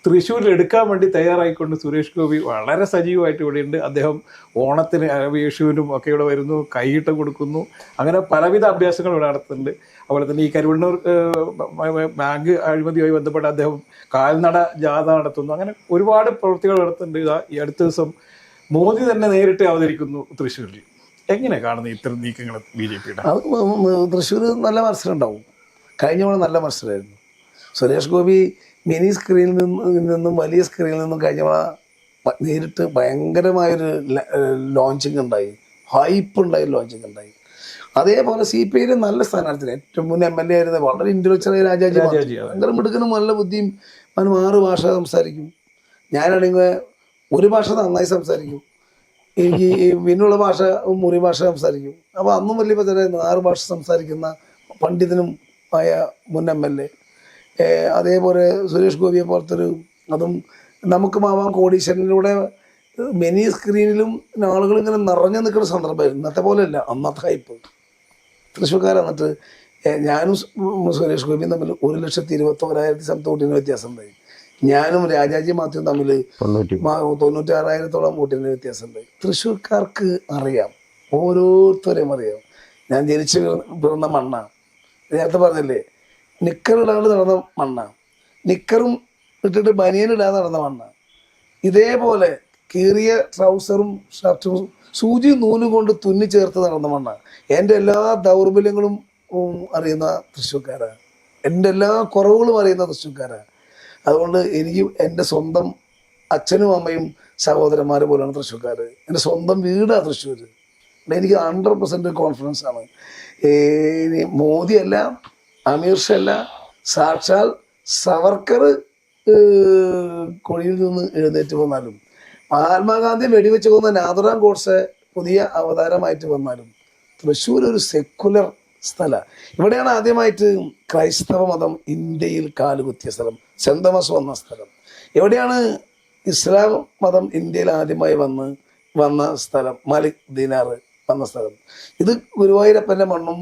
Speaker 3: തൃശ്ശൂരിൽ എടുക്കാൻ വേണ്ടി തയ്യാറായിക്കൊണ്ട് സുരേഷ് ഗോപി വളരെ സജീവമായിട്ട് ഇവിടെയുണ്ട്. അദ്ദേഹം ഓണത്തിന് വിഷുവിനും ഒക്കെ ഇവിടെ വരുന്നു, കൈയിട്ട് കൊടുക്കുന്നു, അങ്ങനെ പലവിധ അഭ്യാസങ്ങൾ ഇവിടെ നടത്തുന്നുണ്ട്. അതുപോലെ തന്നെ ഈ കരുവണ്ണൂർ ബാങ്ക് അഴിമതിയുമായി ബന്ധപ്പെട്ട് അദ്ദേഹം കാൽനട ജാഥ നടത്തുന്നു. അങ്ങനെ ഒരുപാട് പ്രവൃത്തികൾ നടത്തുന്നുണ്ട്. ഇതാ ഈ അടുത്ത ദിവസം മോദി തന്നെ നേരിട്ട് അവതരിക്കുന്നു തൃശ്ശൂരിൽ. എങ്ങനെ കാണുന്നത് ഇത്തരം നീക്കങ്ങൾ BJPയുടെ?
Speaker 2: അത് തൃശ്ശൂർ നല്ല മത്സരം ഉണ്ടാവും. കഴിഞ്ഞ തവണ നല്ല മത്സരമായിരുന്നു. സുരേഷ് ഗോപി മിനി സ്ക്രീനിൽ നിന്നും വലിയ സ്ക്രീനിൽ നിന്നും കഴിഞ്ഞ തവണ നേരിട്ട് ഭയങ്കരമായൊരു ലോഞ്ചിങ് ഉണ്ടായി, ഹൈപ്പ് ഉണ്ടായി, ലോഞ്ചിങ് ഉണ്ടായി. അതേപോലെ CPI നല്ല സ്ഥാനാർത്ഥി, ഏറ്റവും മുന്നേ MLA ആയിരുന്നത് വളരെ ഇന്റലക്ച്വലായ രാജാജി ഭയങ്കര മിടുക്കനും നല്ല ബുദ്ധിയും. അവന് 6 ഭാഷ സംസാരിക്കും. ഞാനാണെങ്കിൽ ഒരു ഭാഷ നന്നായി സംസാരിക്കും. എനിക്ക് പിന്നുള്ള ഭാഷ മുറി ഭാഷ സംസാരിക്കും. അപ്പോൾ അന്നും വലിയ പ്രചാരമായിരുന്നു 6 ഭാഷ സംസാരിക്കുന്ന പണ്ഡിതനും ആയ മുൻ MLA. അതേപോലെ സുരേഷ് ഗോപിയെ പോലത്തൊരു, അതും നമുക്ക് മാവാൻ കോടീശ്വരനിലൂടെ മിനി സ്ക്രീനിലും ആളുകൾ ഇങ്ങനെ നിറഞ്ഞു നിൽക്കുന്ന സന്ദർഭമായിരുന്നു. ഇന്നത്തെ പോലെയല്ല, അന്നത്തെ ഹൈപ്പ്. തൃശ്ശൂർക്കാർ എന്നിട്ട് ഞാനും സുരേഷ് ഗോപിയും തമ്മിൽ 1,21,000 സംതിങ് വോട്ടിന് വ്യത്യാസം ഉണ്ടായി. ഞാനും രാജാജി മാത്യുവും തമ്മിൽ 96,000-ഓളം വോട്ടിന് വ്യത്യാസം ഉണ്ടായി. തൃശ്ശൂർക്കാർക്ക് അറിയാം, ഓരോരുത്തരെയും അറിയാം. ഞാൻ ജനിച്ചു വീഴുന്ന മണ്ണാണ്. നേരത്തെ പറഞ്ഞില്ലേ, നിക്കറിടാണ്ട് നടന്ന മണ്ണാണ്. നിക്കറും ഇട്ടിട്ട് ബനിയനിടാതെ നടന്ന മണ്ണാണ്. ഇതേപോലെ കീറിയ ട്രൗസറും ഷർട്ടും സൂചി നൂലും കൊണ്ട് തുന്നി ചേർത്ത് നടന്ന മണ്ണാണ്. എൻ്റെ എല്ലാ ദൗർബല്യങ്ങളും അറിയുന്ന തൃശ്ശൂർക്കാരാണ്. എൻ്റെ എല്ലാ കുറവുകളും അറിയുന്ന തൃശ്ശൂർക്കാരാണ്. അതുകൊണ്ട് എനിക്ക് എൻ്റെ സ്വന്തം അച്ഛനും അമ്മയും സഹോദരന്മാരെ പോലെയാണ് തൃശ്ശൂർക്കാർ. എൻ്റെ സ്വന്തം വീടാണ് തൃശ്ശൂർ. എനിക്ക് 100% കോൺഫിഡൻസ് ആണ്. മോദിയല്ല, അമീർ ഷാ അല്ല, സാക്ഷാൽ സവർക്കർ കൊടിയിൽ നിന്ന് എഴുന്നേറ്റ് വന്നാലും, മഹാത്മാഗാന്ധി വെടിവെച്ച് കൊന്ന നാഥുറാം ഗോഡ്സെ പുതിയ അവതാരമായിട്ട് വന്നാലും, തൃശ്ശൂർ ഒരു സെക്കുലർ സ്ഥലമാണ്. ഇവിടെയാണ് ആദ്യമായിട്ട് ക്രൈസ്തവ മതം ഇന്ത്യയിൽ കാലുകുത്തിയ സ്ഥലം, സെന്റ് തോമസ് വന്ന സ്ഥലം. എവിടെയാണ് ഇസ്ലാം മതം ഇന്ത്യയിൽ ആദ്യമായി വന്ന സ്ഥലം, മാലിക് ദീനാർ വന്ന സ്ഥലം. ഇത് ഗുരുവായൂരപ്പൻ്റെ മണ്ണും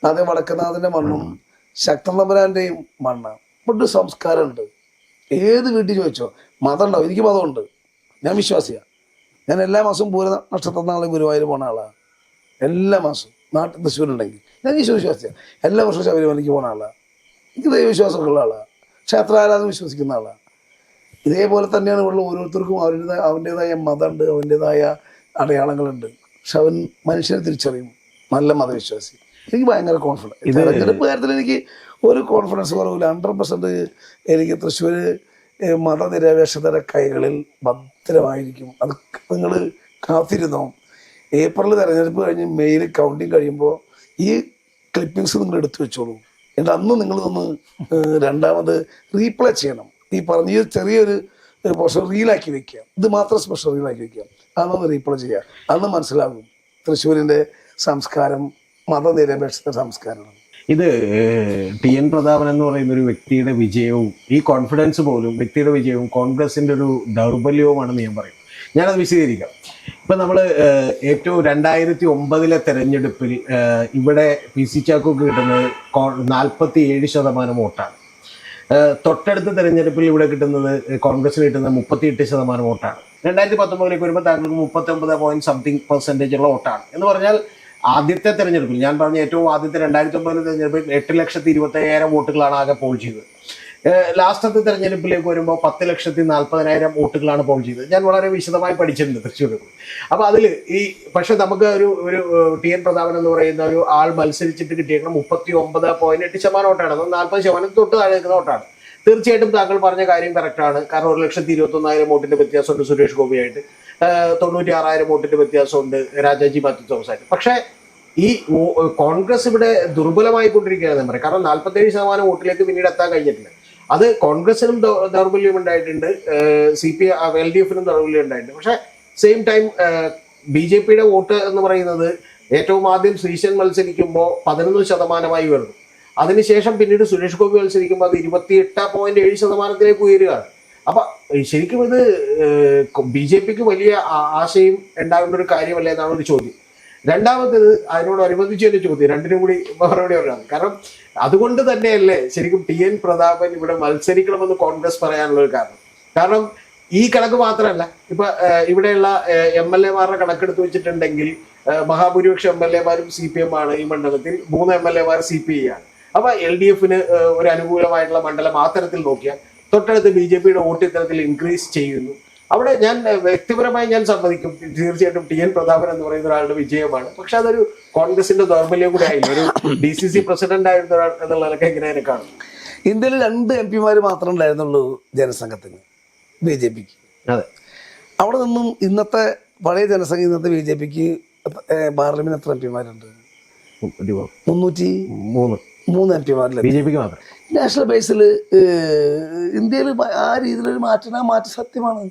Speaker 2: അതേ വടക്കനാഥൻ്റെ മണ്ണും ശക്തൻ തമ്പുരാൻ്റെയും മണ്ണാണ്. ഇവിടെ സംസ്കാരമുണ്ട്. ഏത് വീട്ടിൽ ചോദിച്ചോ മതം ഉണ്ടാവും. എനിക്ക് മതമുണ്ട്, ഞാൻ വിശ്വാസിയാണ്. ഞാൻ എല്ലാ മാസവും പൂര നക്ഷത്ര നാളെ ഗുരുവായൂർ പോണ ആളാണ്. എല്ലാ മാസവും നാട്ടിൽ തൃശ്ശൂരുണ്ടെങ്കിൽ ഞാൻ ഈശ്വരവിശ്വാസിയാണ്. എല്ലാ വർഷവും ശബരിമലയ്ക്ക് പോണ ആളാണ്. എനിക്ക് ദൈവവിശ്വാസമൊക്കെ ഉള്ള ആളാണ്. ക്ഷേത്രാരാധന വിശ്വസിക്കുന്ന ആളാണ്. ഇതേപോലെ തന്നെയാണ് ഇവിടെ ഓരോരുത്തർക്കും അവൻ്റേതായ മതമുണ്ട്, അവൻ്റേതായ അടയാളങ്ങളുണ്ട്. പക്ഷെ അവൻ മനുഷ്യനെ തിരിച്ചറിയും. നല്ല മതവിശ്വാസി. എനിക്ക് ഭയങ്കര കോൺഫിഡൻസ്. തെരഞ്ഞെടുപ്പ് കാര്യത്തിൽ എനിക്ക് ഒരു കോൺഫിഡൻസ് കുറവില്ല. 100% എനിക്ക് തൃശ്ശൂർ മതനിരപേക്ഷതയുടെ കൈകളിൽ ഭദ്രമായിരിക്കും. അത് നിങ്ങൾ കാത്തിരുന്നോ. ഏപ്രിൽ തെരഞ്ഞെടുപ്പ് കഴിഞ്ഞ് മെയ്യിൽ കൗണ്ടിങ് കഴിയുമ്പോൾ ഈ ക്ലിപ്പിങ്സ് നിങ്ങൾ എടുത്തു വെച്ചോളൂ. എന്നിട്ട് അന്ന് നിങ്ങളൊന്ന് രണ്ടാമത് റീപ്ലേ ചെയ്യണം. ഈ പറഞ്ഞ ചെറിയൊരു പോർഷൻ റീലാക്കി വെക്കുക. ഇത് മാത്രം സ്പെഷ്യൽ റീലാക്കി വെക്കുക. അതൊന്ന് റീപ്ലേ ചെയ്യുക. അന്ന് മനസ്സിലാകും തൃശ്ശൂരിൻ്റെ സംസ്കാരം മതനിരപേക്ഷത സംസ്കാരമാണ്.
Speaker 1: ഇത് TN പ്രതാപൻ എന്ന് പറയുന്ന ഒരു വ്യക്തിയുടെ വിജയവും ഈ കോൺഫിഡൻസ് പോലും വ്യക്തിയുടെ വിജയവും കോൺഗ്രസിന്റെ ഒരു ദൗർബല്യവുമാണെന്ന് ഞാൻ പറയും. ഞാനത് വിശദീകരിക്കാം. ഇപ്പം നമ്മൾ ഏറ്റവും 2009 തെരഞ്ഞെടുപ്പിൽ ഇവിടെ PC ചാക്കോക്ക് കിട്ടുന്നത് 47% വോട്ടാണ്. തൊട്ടടുത്ത തെരഞ്ഞെടുപ്പിൽ ഇവിടെ കിട്ടുന്നത് കോൺഗ്രസിന് കിട്ടുന്നത് 38% വോട്ടാണ്. 2019 വരുമ്പോൾ താങ്കൾക്ക് 39% ഉള്ള വോട്ടാണ്. എന്ന് പറഞ്ഞാൽ ആദ്യത്തെ തെരഞ്ഞെടുപ്പിൽ, ഞാൻ പറഞ്ഞ ഏറ്റവും ആദ്യത്തെ 2009 തെരഞ്ഞെടുപ്പിൽ 8,25,000 വോട്ടുകളാണ് ആകെ പോൾ ചെയ്തത്. ലാസ്റ്റത്തെ തെരഞ്ഞെടുപ്പിലേക്ക് വരുമ്പോൾ 10,40,000 വോട്ടുകളാണ് പോൾ ചെയ്തത്. ഞാൻ വളരെ വിശദമായി പഠിച്ചിട്ടുണ്ട് തൃശ്ശൂർ. അപ്പോൾ അതിൽ പക്ഷെ നമുക്ക് ഒരു TN പ്രതാപൻ എന്ന് പറയുന്ന ഒരു ആൾ മത്സരിച്ചിട്ട് കിട്ടിയേക്കണം 39.8% വോട്ടാണ്. അത് 40% തൊട്ട് താഴെ നിൽക്കുന്ന വോട്ടാണ്. തീർച്ചയായിട്ടും താങ്കൾ പറഞ്ഞ കാര്യം കറക്റ്റാണ്. കാരണം 1,21,000 വോട്ടിന്റെ വ്യത്യാസമുണ്ട് സുരേഷ് ഗോപിയായിട്ട്, 96,000 വോട്ടിന്റെ വ്യത്യാസമുണ്ട് രാജാജി മാത്യു തോമസായിട്ട്. പക്ഷേ ഈ കോൺഗ്രസ് ഇവിടെ ദുർബലമായിക്കൊണ്ടിരിക്കുകയാണെന്ന് പറയാം. കാരണം 47% വോട്ടിലേക്ക് പിന്നീട് എത്താൻ കഴിഞ്ഞിട്ടില്ല. അത് കോൺഗ്രസിനും ദൗർബല്യം ഉണ്ടായിട്ടുണ്ട്, LDF-നും ദൗർബല്യം ഉണ്ടായിട്ടുണ്ട്. പക്ഷെ സെയിം ടൈം BJPയുടെ വോട്ട് എന്ന് പറയുന്നത് ഏറ്റവും ആദ്യം ശ്രീശൻ മത്സരിക്കുമ്പോൾ 11% ഉയർന്നു. അതിനുശേഷം പിന്നീട് സുരേഷ് ഗോപി മത്സരിക്കുമ്പോൾ അത് 28.7% ഉയരുകയാണ്. അപ്പൊ ശരിക്കും ഇത് BJPക്ക് വലിയ ആശയം ഉണ്ടാകേണ്ട ഒരു കാര്യമല്ല എന്നാണ് ഒരു ചോദ്യം. രണ്ടാമത്തേത് അതിനോടനുബന്ധിച്ച് ഒരു ചോദ്യം, രണ്ടിനും കൂടി മറുപടി പറയാം. കാരണം അതുകൊണ്ട് തന്നെയല്ലേ ശരിക്കും TN പ്രതാപൻ ഇവിടെ മത്സരിക്കണമെന്ന് കോൺഗ്രസ് പറയാനുള്ള ഒരു കാരണം ഈ കണക്ക് മാത്രമല്ല, ഇപ്പൊ ഇവിടെയുള്ള MLA-മാരുടെ കണക്കെടുത്ത് വെച്ചിട്ടുണ്ടെങ്കിൽ മഹാഭൂരിപക്ഷം MLA-മാരും CPM ആണ്. ഈ മണ്ഡലത്തിൽ 3 MLA-മാർ CPI ആണ്. അപ്പൊ LDF-ന് ഒരു അനുകൂലമായിട്ടുള്ള മണ്ഡലം ആ തരത്തിൽ നോക്കിയാൽ തൊട്ടടുത്ത് BJPയുടെ വോട്ട് ഇത്തരത്തിൽ ഇൻക്രീസ് ചെയ്യുന്നു. അവിടെ ഞാൻ വ്യക്തിപരമായി ഞാൻ സമ്മതിക്കും, തീർച്ചയായിട്ടും TN പ്രതാപൻ എന്ന് പറയുന്ന ഒരാളുടെ വിജയമാണ്. പക്ഷെ അതൊരു കോൺഗ്രസിന്റെ ദൗർബല്യം കൂടെ ആയില്ല. ഒരു DCC പ്രസിഡന്റ് ആയിരുന്ന ഒരാൾ എന്നുള്ളതൊക്കെ എങ്ങനെ കാണും?
Speaker 2: ഇന്ത്യയിൽ 2 MP-മാർ മാത്രമേ ഉണ്ടായിരുന്നുള്ളൂ ജനസംഘത്തിന്, BJPക്ക്.
Speaker 1: അതെ,
Speaker 2: അവിടെ നിന്നും ഇന്നത്തെ പഴയ ജനസംഘം ഇന്നത്തെ BJPക്ക് പാർലമെന്റ് എത്ര MP-മാരുണ്ട്? 303 MP-മാരില്ല
Speaker 1: BJPക്ക് മാത്രം.
Speaker 2: നാഷണൽ ബേസിൽ ഇന്ത്യയിൽ ആ രീതിയിലൊരു മാറ്റം സത്യമാണ്.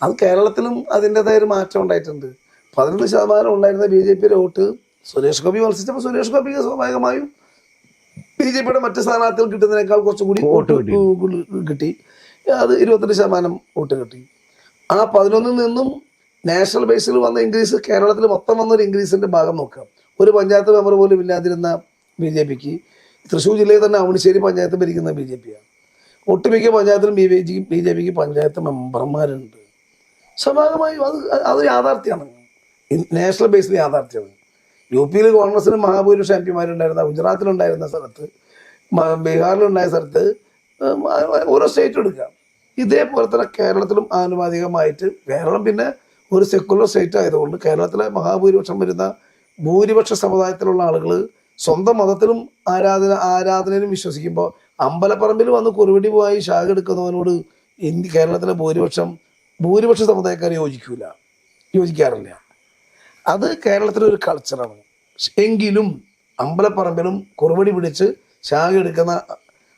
Speaker 2: അത് കേരളത്തിലും അതിൻ്റെതായ ഒരു മാറ്റം ഉണ്ടായിട്ടുണ്ട്. 11% ഉണ്ടായിരുന്ന BJPയുടെ വോട്ട് സുരേഷ് ഗോപി മത്സരിച്ചപ്പോൾ സുരേഷ് ഗോപിക്ക് സ്വാഭാവികമായും BJPയുടെ മറ്റ് സ്ഥാനാർത്ഥികൾ കിട്ടുന്നതിനേക്കാൾ കുറച്ചുകൂടി വോട്ട് കിട്ടി. അത് 22% വോട്ട് കിട്ടി. ആ 11 നിന്നും നാഷണൽ ബേസിൽ വന്ന ഇൻക്രീസ് കേരളത്തിൽ മൊത്തം വന്നൊരു ഇൻക്രീസിന്റെ ഭാഗം നോക്കാം. ഒരു പഞ്ചായത്ത് മെമ്പർ പോലും ഇല്ലാതിരുന്ന BJPക്ക് തൃശ്ശൂർ ജില്ലയിൽ തന്നെ അവണിശ്ശേരി പഞ്ചായത്ത് ഭരിക്കുന്ന BJPയാണ്. ഒട്ടുമിക്ക പഞ്ചായത്തിലും BJPക്ക് പഞ്ചായത്ത് മെമ്പർമാരുണ്ട്. സ്വാഭാവികമായും അത് യാഥാർത്ഥ്യമാണ്, നാഷണൽ ബേസിൽ യാഥാർത്ഥ്യമാണ്. UP-യിൽ കോൺഗ്രസിന് മഹാഭൂരിപക്ഷം MP-മാരുണ്ടായിരുന്ന, ഗുജറാത്തിലുണ്ടായിരുന്ന സ്ഥലത്ത്, ബീഹാറിലുണ്ടായ സ്ഥലത്ത്, ഓരോ സ്റ്റേറ്റ് എടുക്കാം. ഇതേപോലെ തന്നെ കേരളത്തിലും ആനുപാതികമായിട്ട്, കേരളം പിന്നെ ഒരു സെക്കുലർ സ്റ്റേറ്റ് ആയതുകൊണ്ട് കേരളത്തിലെ മഹാഭൂരിപക്ഷം വരുന്ന ഭൂരിപക്ഷ സമുദായത്തിലുള്ള ആളുകൾ സ്വന്തം മതത്തിലും ആരാധനയിലും വിശ്വസിക്കുമ്പോൾ അമ്പലപ്പറമ്പിൽ വന്ന് കുറുവടി പോയി ശാഖ എടുക്കുന്നവനോട് കേരളത്തിലെ ഭൂരിപക്ഷ സമുദായക്കാർ യോജിക്കാറില്ല. അത് കേരളത്തിലെ ഒരു കൾച്ചറാണ്. എങ്കിലും അമ്പലപ്പറമ്പിലും കുറുവടി പിടിച്ച് ശാഖ എടുക്കുന്ന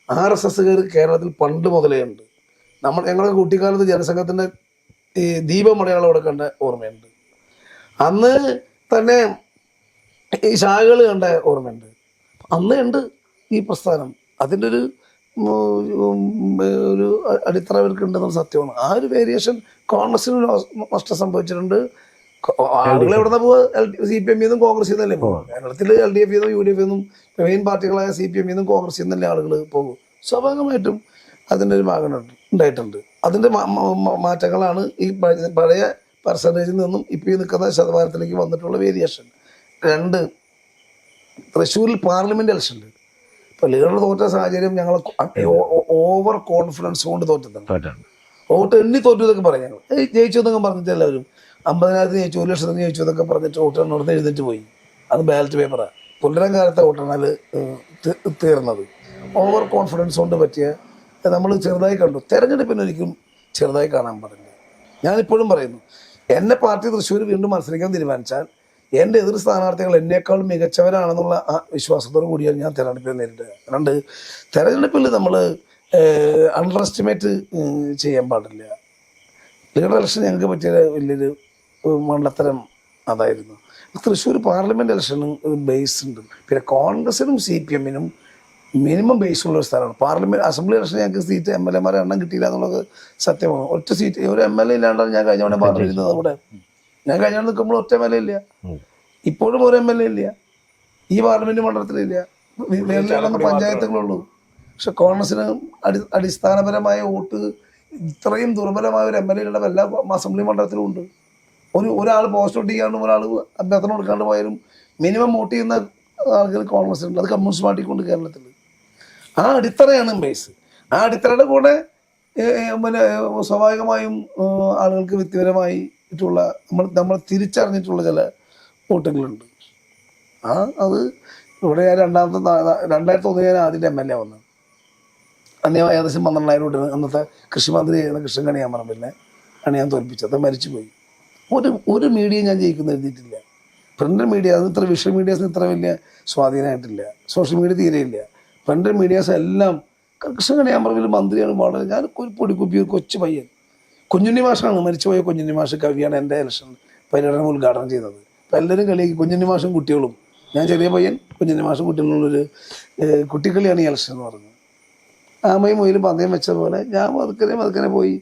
Speaker 2: RSSകാർ കേരളത്തിൽ പണ്ട് മുതലേ ഉണ്ട്. ഞങ്ങളുടെ കുട്ടിക്കാലത്ത് ജനസംഘത്തിൻ്റെ ഈ ദീപമടയാളം ഇവിടെ കണ്ട ഓർമ്മയുണ്ട്. അന്ന് തന്നെ ഈ ശാഖകൾ കണ്ട ഓർമ്മയുണ്ട്. അന്ന് ഉണ്ട് ഈ പ്രസ്ഥാനം. അതിൻ്റെ ഒരു അടിത്തറ അവർക്ക് ഉണ്ടെന്നുള്ള സത്യമാണ്. ആ ഒരു വേരിയേഷൻ കോൺഗ്രസിന് നഷ്ടം സംഭവിച്ചിട്ടുണ്ട്. ആളുകൾ എവിടെ നിന്ന് പോവുക? CPM-ന്നും കോൺഗ്രസിൽ നിന്നല്ലേ പോകും. കേരളത്തിൽ LDF-ന്നും UDF-ന്നും മെയിൻ പാർട്ടികളായ CPM-ന്നും കോൺഗ്രസിൽ നിന്നല്ലേ ആളുകൾ പോകും. സ്വാഭാവികമായിട്ടും അതിൻ്റെ ഒരു ഭാഗം ഉണ്ടായിട്ടുണ്ട്. അതിൻ്റെ മാറ്റങ്ങളാണ് ഈ പഴയ പെർസെൻറ്റേജിൽ നിന്നും ഇപ്പോൾ നിൽക്കുന്ന ശതമാനത്തിലേക്ക് വന്നിട്ടുള്ള വേരിയേഷൻ. 2, തൃശ്ശൂരിൽ പാർലമെന്റ് ഇലക്ഷനിൽ ഇപ്പോൾ ലീഡർ തോറ്റ സാഹചര്യം ഞങ്ങൾ ഓവർ കോൺഫിഡൻസ് കൊണ്ട് തോറ്റതാണ്. വോട്ട് എണ്ണി തോറ്റു എന്നൊക്കെ പറയും. ഞങ്ങൾ ജയിച്ചു എന്നൊക്കെ പറഞ്ഞിട്ട് എല്ലാവരും 50,000 ജയിച്ചു, 1,00,000 ജയിച്ചു എന്നൊക്കെ പറഞ്ഞിട്ട് വോട്ട് എണ്ണുറന്ന് എഴുന്നേറ്റ് പോയി. അത് ബാലറ്റ് പേപ്പറാണ്. പുലരം കാലത്തെ വോട്ടെണ്ണൽ തീർന്നത് ഓവർ കോൺഫിഡൻസ് കൊണ്ട് പറ്റിയ നമ്മൾ ചെറുതായി കണ്ടു. തെരഞ്ഞെടുപ്പിന് ഒരിക്കലും ചെറുതായി കാണാൻ പാടില്ല. ഞാനിപ്പോഴും പറയുന്നു, എന്നെ പാർട്ടി തൃശ്ശൂർ വീണ്ടും മത്സരിക്കാൻ തീരുമാനിച്ചാൽ എൻ്റെ എതിർ സ്ഥാനാർത്ഥികൾ എന്നേക്കാളും മികച്ചവരാണെന്നുള്ള ആ വിശ്വാസത്തോടു കൂടിയാണ് ഞാൻ തെരഞ്ഞെടുപ്പിൽ നേരിടുക. 2, തെരഞ്ഞെടുപ്പിൽ നമ്മൾ അണ്ടർ എസ്റ്റിമേറ്റ് ചെയ്യാൻ പാടില്ല. ലീഡർ ഇലക്ഷൻ ഞങ്ങൾക്ക് പറ്റിയ വലിയൊരു മണ്ടത്തരം അതായിരുന്നു. തൃശ്ശൂർ പാർലമെൻറ്റ് ഇലക്ഷന് ഒരു ബേസ് ഉണ്ട്. പിന്നെ കോൺഗ്രസിനും CPM-നും മിനിമം ബേസ് ഉള്ള ഒരു സ്ഥലമാണ്. പാർലമെൻറ്റ് അസംബ്ലി ഇലക്ഷൻ ഞങ്ങൾക്ക് സീറ്റ് MLA-മാരെ എണ്ണം കിട്ടിയില്ല എന്നുള്ളത് സത്യമാണ്. ഒറ്റ സീറ്റ് ഒരു MLA ഇല്ലാണ്ടാണ് ഞാൻ കഴിഞ്ഞ തവണ പാർട്ടിയിരുന്നത്. അവിടെ ഞാൻ കഴിഞ്ഞ നിൽക്കുമ്പോൾ ഒറ്റ MLA ഇല്ല. ഇപ്പോഴും ഒരു MLA ഇല്ല. ഈ പാർലമെന്റ് മണ്ഡലത്തിലില്ല. പഞ്ചായത്തുകളുള്ളൂ. പക്ഷെ കോൺഗ്രസിന് അടിസ്ഥാനപരമായ വോട്ട് ഇത്രയും ദുർബലമായ ഒരു MLA ഉള്ള എല്ലാ അസംബ്ലി മണ്ഡലത്തിലും ഉണ്ട്. ഒരാൾ പോസ്റ്റ് ഒട്ടിക്കാണ്ടും ഒരാൾ അഭ്യർത്ഥന കൊടുക്കാണ്ട് പോയാലും മിനിമം വോട്ട് ചെയ്യുന്ന ആളുകൾ കോൺഗ്രസിനുണ്ട്. അത് കമ്മ്യൂണിസ്റ്റ് പാർട്ടിക്കുണ്ട് കേരളത്തിൽ. ആ അടിത്തറയാണ് ബേസ്. ആ അടിത്തറയുടെ കൂടെ പിന്നെ സ്വാഭാവികമായും ആളുകൾക്ക് വ്യക്തിപരമായിട്ടുള്ള നമ്മൾ തിരിച്ചറിഞ്ഞിട്ടുള്ള ചില വോട്ടുകളുണ്ട്. അത് ഇവിടെ ഞാൻ 2001 ഞാൻ ആദ്യം MLA വന്നത്. അന്ന് ഏകദേശം 12,000 വോട്ടിന് അന്നത്തെ കൃഷിമന്ത്രി ആയിരുന്ന കൃഷ്ണൻ കണിയാമറമ്പിലിനെ ആണ് ഞാൻ തോൽപ്പിച്ചത്. മരിച്ചുപോയി. ഒരു മീഡിയ ഞാൻ ജയിക്കുന്ന എഴുതിയിട്ടില്ല. പ്രിൻ്റഡ് മീഡിയ അത് ഇത്ര വിഷ്വൽ മീഡിയാസിന് ഇത്ര വലിയ സ്വാധീനമായിട്ടില്ല. സോഷ്യൽ മീഡിയ തീരെയില്ല. പ്രിൻ്റഡ് മീഡിയാസ് എല്ലാം കൃഷ്ണൻ കണിയാമറമ്പിൽ മന്ത്രിയാണ്. വളരെ ഞാൻ ഒരു പൊടിക്കുപ്പി ഒരു കൊച്ചു പയ്യൻ. കുഞ്ഞുണ്ണി മാഷാണ്, മരിച്ചുപോയ കുഞ്ഞുണ്ണി മാഷ് കവിയാണ് എൻ്റെ ഇലക്ഷൻ പര്യടനം ഉദ്ഘാടനം ചെയ്തത്. അപ്പം എല്ലാവരും കളിയാക്കി കുഞ്ഞുണ്ണി മാഷും കുട്ടികളും, ഞാൻ ചെറിയ പയ്യൻ, കുഞ്ഞുണ്ണി മാഷും കുട്ടികളുള്ളൊരു കുട്ടിക്കളിയാണ് ഈ ഇലക്ഷൻ എന്ന് പറഞ്ഞത്. ആമയും മുയിലും പന്തയം വെച്ച പോലെ ഞാൻ പതുക്കനെ പോയി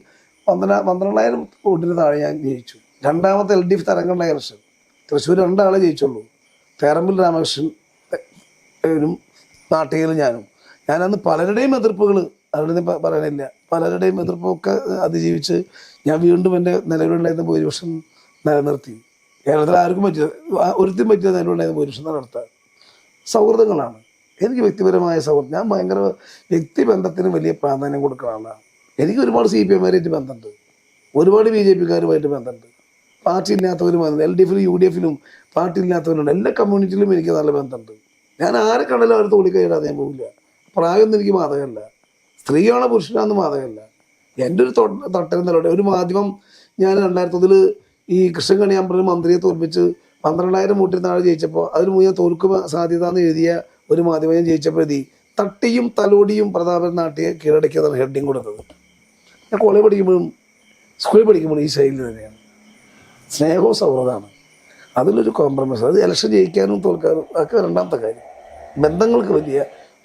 Speaker 2: 12,000 വോട്ടിന് താഴെ ഞാൻ ജയിച്ചു. രണ്ടാമത്തെ LDF തരംഗമുണ്ടായ ഇലക്ഷൻ തൃശ്ശൂർ 2 ആളെ ജയിച്ചുള്ളൂ. തേറമ്പിൽ രാമകൃഷ്ണനും നാട്ടികയിലും ഞാനന്ന് പലരുടെയും എതിർപ്പുകൾ അവരുടെ പറയാനില്ല, പലരുടെയും എതിർപ്പൊക്കെ അതിജീവിച്ച് ഞാൻ വീണ്ടും എൻ്റെ നിലവിലുണ്ടായിരുന്ന ഭൂരിപക്ഷം നിലനിർത്തി. കേരളത്തിൽ ആർക്കും ഒരുത്തിനും പറ്റിയ നിലവിലുണ്ടായിരുന്ന ഭൂരിപക്ഷം നടത്താൻ സൗഹൃദങ്ങളാണ്. എനിക്ക് വ്യക്തിപരമായ സൗഹൃദം, ഞാൻ ഭയങ്കര വ്യക്തിബന്ധത്തിന് വലിയ പ്രാധാന്യം കൊടുക്കുന്ന എനിക്ക് ഒരുപാട് CPM-മാരായിട്ട് ബന്ധമുണ്ട്, ഒരുപാട് BJP-കാരുമായിട്ട് ബന്ധമുണ്ട്, പാർട്ടി ഇല്ലാത്തവരും LDF-ലും UDF-ലും പാർട്ടി ഇല്ലാത്തവരുണ്ട്. എല്ലാ കമ്മ്യൂണിറ്റിയിലും എനിക്ക് നല്ല ബന്ധമുണ്ട്. ഞാൻ ആരെ കണ്ടാലും അവർ തോളിക്കൈയിടാതെ ഞാൻ പോകില്ല. പ്രായമൊന്നും എനിക്ക് ബാധകമല്ല, സ്ത്രീയാണോ പുരുഷനാണെന്ന് ബാധകമല്ല. എൻ്റെ ഒരു തട്ടരുന്നല്ലോടെ ഒരു മാധ്യമം ഞാൻ 2001 ഈ കൃഷ്ണൻ കണിയാമ്പറ മന്ത്രിയെ തോൽപ്പിച്ച് 12,000 വോട്ടിന് താഴെ ജയിച്ചപ്പോൾ അതിന് മുന്നേ തോൽക്കും സാധ്യത എന്ന് എഴുതിയ ഒരു മാധ്യമം ഞാൻ ജയിച്ചപ്പോൾ തട്ടിയും തലോടിയും പ്രതാപൻ നാട്ടിയെ കീഴടക്കിയതാണ് ഹെഡിങ് കൊടുത്തത്. ഞാൻ കോളേജ് പഠിക്കുമ്പോഴും സ്കൂളിൽ പഠിക്കുമ്പോഴും ഈ ശൈലി തന്നെയാണ്. സ്നേഹവും സൗഹൃദമാണ്, അതിലൊരു കോംപ്രമൈസ്. അത് ഇലക്ഷൻ ജയിക്കാനും തോൽക്കാനും ഒക്കെ രണ്ടാമത്തെ കാര്യം. ബന്ധങ്ങൾക്ക് വലിയ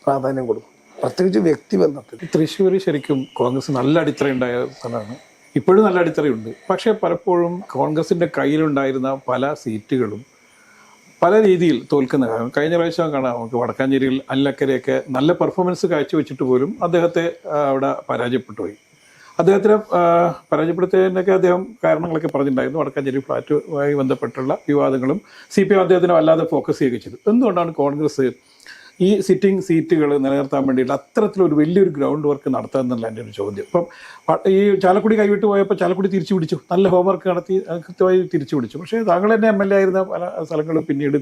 Speaker 2: പ്രാധാന്യം കൊടുക്കും, പ്രത്യേകിച്ച് വ്യക്തിബന്ധത്തിൽ.
Speaker 3: തൃശ്ശൂർ ശരിക്കും കോൺഗ്രസ് നല്ല അടിത്തറയുണ്ടായ സ്ഥലമാണ്, ഇപ്പോഴും നല്ല അടിത്തറയുണ്ട്. പക്ഷേ പലപ്പോഴും കോൺഗ്രസിൻ്റെ കയ്യിലുണ്ടായിരുന്ന പല സീറ്റുകളും പല രീതിയിൽ തോൽക്കുന്ന കാര്യം കഴിഞ്ഞ പ്രാവശ്യം കാണാം. നമുക്ക് വടക്കാഞ്ചേരിയിൽ അല്ലക്കരയൊക്കെ നല്ല പെർഫോമൻസ് കാഴ്ചവെച്ചിട്ട് പോലും അദ്ദേഹത്തെ അവിടെ പരാജയപ്പെട്ടു പോയി. അദ്ദേഹത്തിനെ പരാജയപ്പെടുത്തിയതിനൊക്കെ അദ്ദേഹം കാരണങ്ങളൊക്കെ പറഞ്ഞിട്ടുണ്ടായിരുന്നു. വടക്കാഞ്ചേരി ഫ്ലാറ്റുമായി ബന്ധപ്പെട്ടുള്ള വിവാദങ്ങളും CPM അദ്ദേഹത്തിനെ വല്ലാതെ ഫോക്കസ് ചെയ്യുകയും ചെയ്തു. എന്തുകൊണ്ടാണ് കോൺഗ്രസ് ഈ സിറ്റിംഗ് സീറ്റുകൾ നിലനിർത്താൻ വേണ്ടിയിട്ട് അത്തരത്തിലൊരു വലിയൊരു ഗ്രൗണ്ട് വർക്ക് നടത്തുക എന്നുള്ള എൻ്റെ ഒരു ചോദ്യം. ഇപ്പം ഈ ചാലക്കുടി കൈവിട്ട് പോയപ്പോൾ ചാലക്കുടി തിരിച്ചു പിടിച്ചു, നല്ല ഹോംവർക്ക് നടത്തി കൃത്യമായി തിരിച്ചു പിടിച്ചു. പക്ഷേ താങ്കൾ തന്നെ MLA ആയിരുന്ന പല സ്ഥലങ്ങളും പിന്നീട്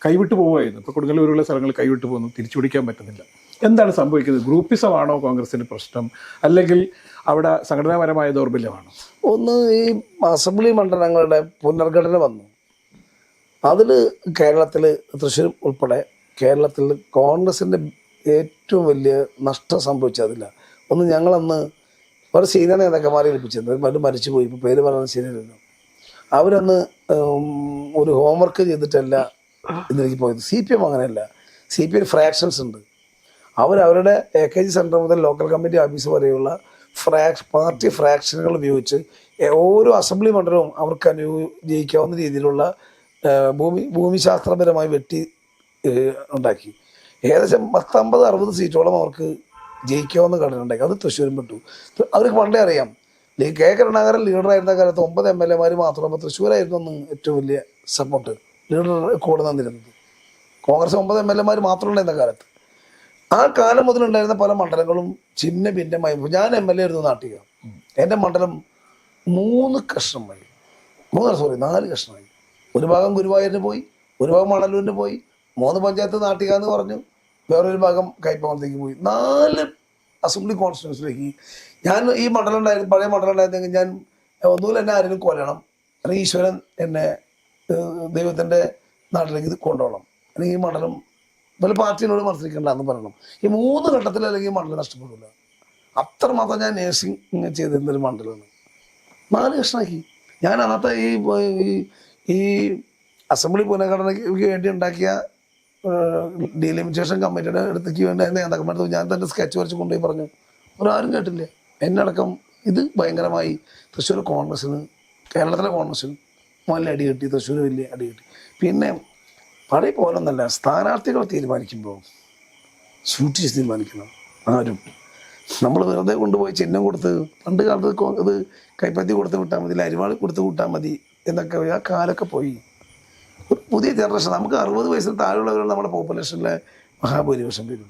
Speaker 3: കൈവിട്ട് പോവുമായിരുന്നു. ഇപ്പോൾ കൊടുങ്ങല്ലൂരുള്ള സ്ഥലങ്ങൾ കൈവിട്ട് പോകുന്നു, തിരിച്ചു പിടിക്കാൻ പറ്റുന്നില്ല. എന്താണ് സംഭവിക്കുന്നത്? ഗ്രൂപ്പിസമാണോ കോൺഗ്രസിൻ്റെ പ്രശ്നം, അല്ലെങ്കിൽ അവിടെ സംഘടനാപരമായ ദൗർബല്യമാണോ?
Speaker 2: ഒന്ന്, ഈ അസംബ്ലി മണ്ഡലങ്ങളുടെ പുനർഘടന വന്നു. അതിൽ കേരളത്തിൽ തൃശ്ശൂർ ഉൾപ്പെടെ കേരളത്തിൽ കോൺഗ്രസിൻ്റെ ഏറ്റവും വലിയ നഷ്ടം സംഭവിച്ചതില്ല. ഒന്ന്, ഞങ്ങളന്ന് ഒരു സീനിയർ നേതാക്കന്മാരെ ഏൽപ്പിച്ചത്, അവർ മരിച്ചുപോയി, ഇപ്പോൾ പേര് പറയുന്നത് ശരിയല്ലല്ലോ. അവരന്ന് ഒരു ഹോംവർക്ക് ചെയ്തിട്ടല്ല ഇതിലേക്ക് പോയത്. CPM അങ്ങനെയല്ല, CPM ഫ്രാക്ഷൻസ് ഉണ്ട്. അവരവരുടെ AKG സെൻറ്റർ മുതൽ ലോക്കൽ കമ്മിറ്റി ഓഫീസ് വരെയുള്ള പാർട്ടി ഫ്രാക്ഷനുകൾ ഉപയോഗിച്ച് ഓരോ അസംബ്ലി മണ്ഡലവും അവർക്ക് ജയിക്കാവുന്ന രീതിയിലുള്ള ഭൂമിശാസ്ത്രപരമായി വെട്ടി ഉണ്ടാക്കി. ഏകദേശം 50-60 സീറ്റോളം അവർക്ക് ജയിക്കാവുന്ന ഘടന ഉണ്ടാക്കി. അത് തൃശ്ശൂരും പെട്ടു. അവർക്ക് പണ്ടേ അറിയാം, കരുണാകരൻ ലീഡറായിരുന്ന കാലത്ത് 9 MLA-മാർ മാത്രമേ, തൃശ്ശൂരായിരുന്നു അന്ന് ഏറ്റവും വലിയ സപ്പോർട്ട്, ലീഡർ കൂടെ നിന്നിരുന്നത്. കോൺഗ്രസ് 9 MLA-മാർ മാത്രമുണ്ടായിരുന്ന കാലത്ത്. ആ കാലം മുതലുണ്ടായിരുന്ന പല മണ്ഡലങ്ങളും ചിഹ്ന ഭിന്നമായി. ഞാൻ MLA ആയിരുന്നു നാട്ടിക. എൻ്റെ മണ്ഡലം 4 കഷ്ണമായി. 4 കഷ്ണമായി. ഒരു ഭാഗം ഗുരുവായൂരിന് പോയി, ഒരു ഭാഗം മണലൂരിന് പോയി, 3 പഞ്ചായത്ത് നാട്ടിക എന്ന് പറഞ്ഞു, വേറൊരു ഭാഗം കൈപ്പമത്തേക്ക് പോയി. 4 അസംബ്ലി കോൺസ്റ്റിറ്റ്യൂൻസിലേക്ക് ഞാൻ ഈ മണ്ഡലം ഉണ്ടായിരുന്നു. പഴയ മണ്ഡലം ഉണ്ടായിരുന്നെങ്കിൽ ഞാൻ ഒന്നുകിൽ എന്നെ ആരെങ്കിലും കൊല്ലണം, അല്ലെങ്കിൽ ഈശ്വരൻ എന്നെ ദൈവത്തിൻ്റെ നാട്ടിലേക്ക് കൊണ്ടുപോകണം, അല്ലെങ്കിൽ ഈ മണ്ഡലം വല്ല പാർട്ടിയോട് മത്സരിക്കണ്ട എന്ന് പറയണം. ഈ 3 ഘട്ടത്തിൽ അല്ലെങ്കിൽ മണ്ഡലം നഷ്ടപ്പെടില്ല. അത്രമാത്രം ഞാൻ നേഴ്സിംഗ് ചെയ്തിരുന്നൊരു മണ്ഡലമാണ്. 4 കഷ്ണമാക്കി. ഞാൻ അന്നത്തെ ഈ അസംബ്ലി പുനഃഘടനയ്ക്ക് വേണ്ടി ഉണ്ടാക്കിയ ഡീലിമിറ്റേഷൻ കമ്മിറ്റിയുടെ അടുത്തേക്ക് വേണ്ടി നേതാക്കന്മാർ ഞാൻ തന്നെ സ്കെച്ച് വരച്ച് കൊണ്ടുപോയി പറഞ്ഞു. ഒരാരും കേട്ടില്ല, എന്നടക്കം. ഇത് ഭയങ്കരമായി തൃശ്ശൂർ കോൺഗ്രസ്സിന്, കേരളത്തിലെ കോൺഗ്രസ്സിന് വലിയ അടി കിട്ടി, തൃശ്ശൂർ വലിയ അടി കിട്ടി. പിന്നെ പഴയ പോലൊന്നല്ല, സ്ഥാനാർത്ഥികൾ തീരുമാനിക്കുമ്പോൾ സൂക്ഷിച്ച് തീരുമാനിക്കണം. ആരും നമ്മൾ വെറുതെ കൊണ്ടുപോയി ചിഹ്നം കൊടുത്ത്, പണ്ട് കാലത്ത് ഇത് കൈപ്പത്തി കൊടുത്ത് വിട്ടാൽ മതി, അരിവാൾ കൊടുത്ത് വിട്ടാൽ മതി എന്നൊക്കെ ആ കാലമൊക്കെ പോയി. ഒരു പുതിയ ജനറേഷൻ, നമുക്ക് 60 വയസ്സിന് താഴെയുള്ളവരാണ് നമ്മുടെ പോപ്പുലേഷനിലെ മഹാഭൂരിപക്ഷം വരും.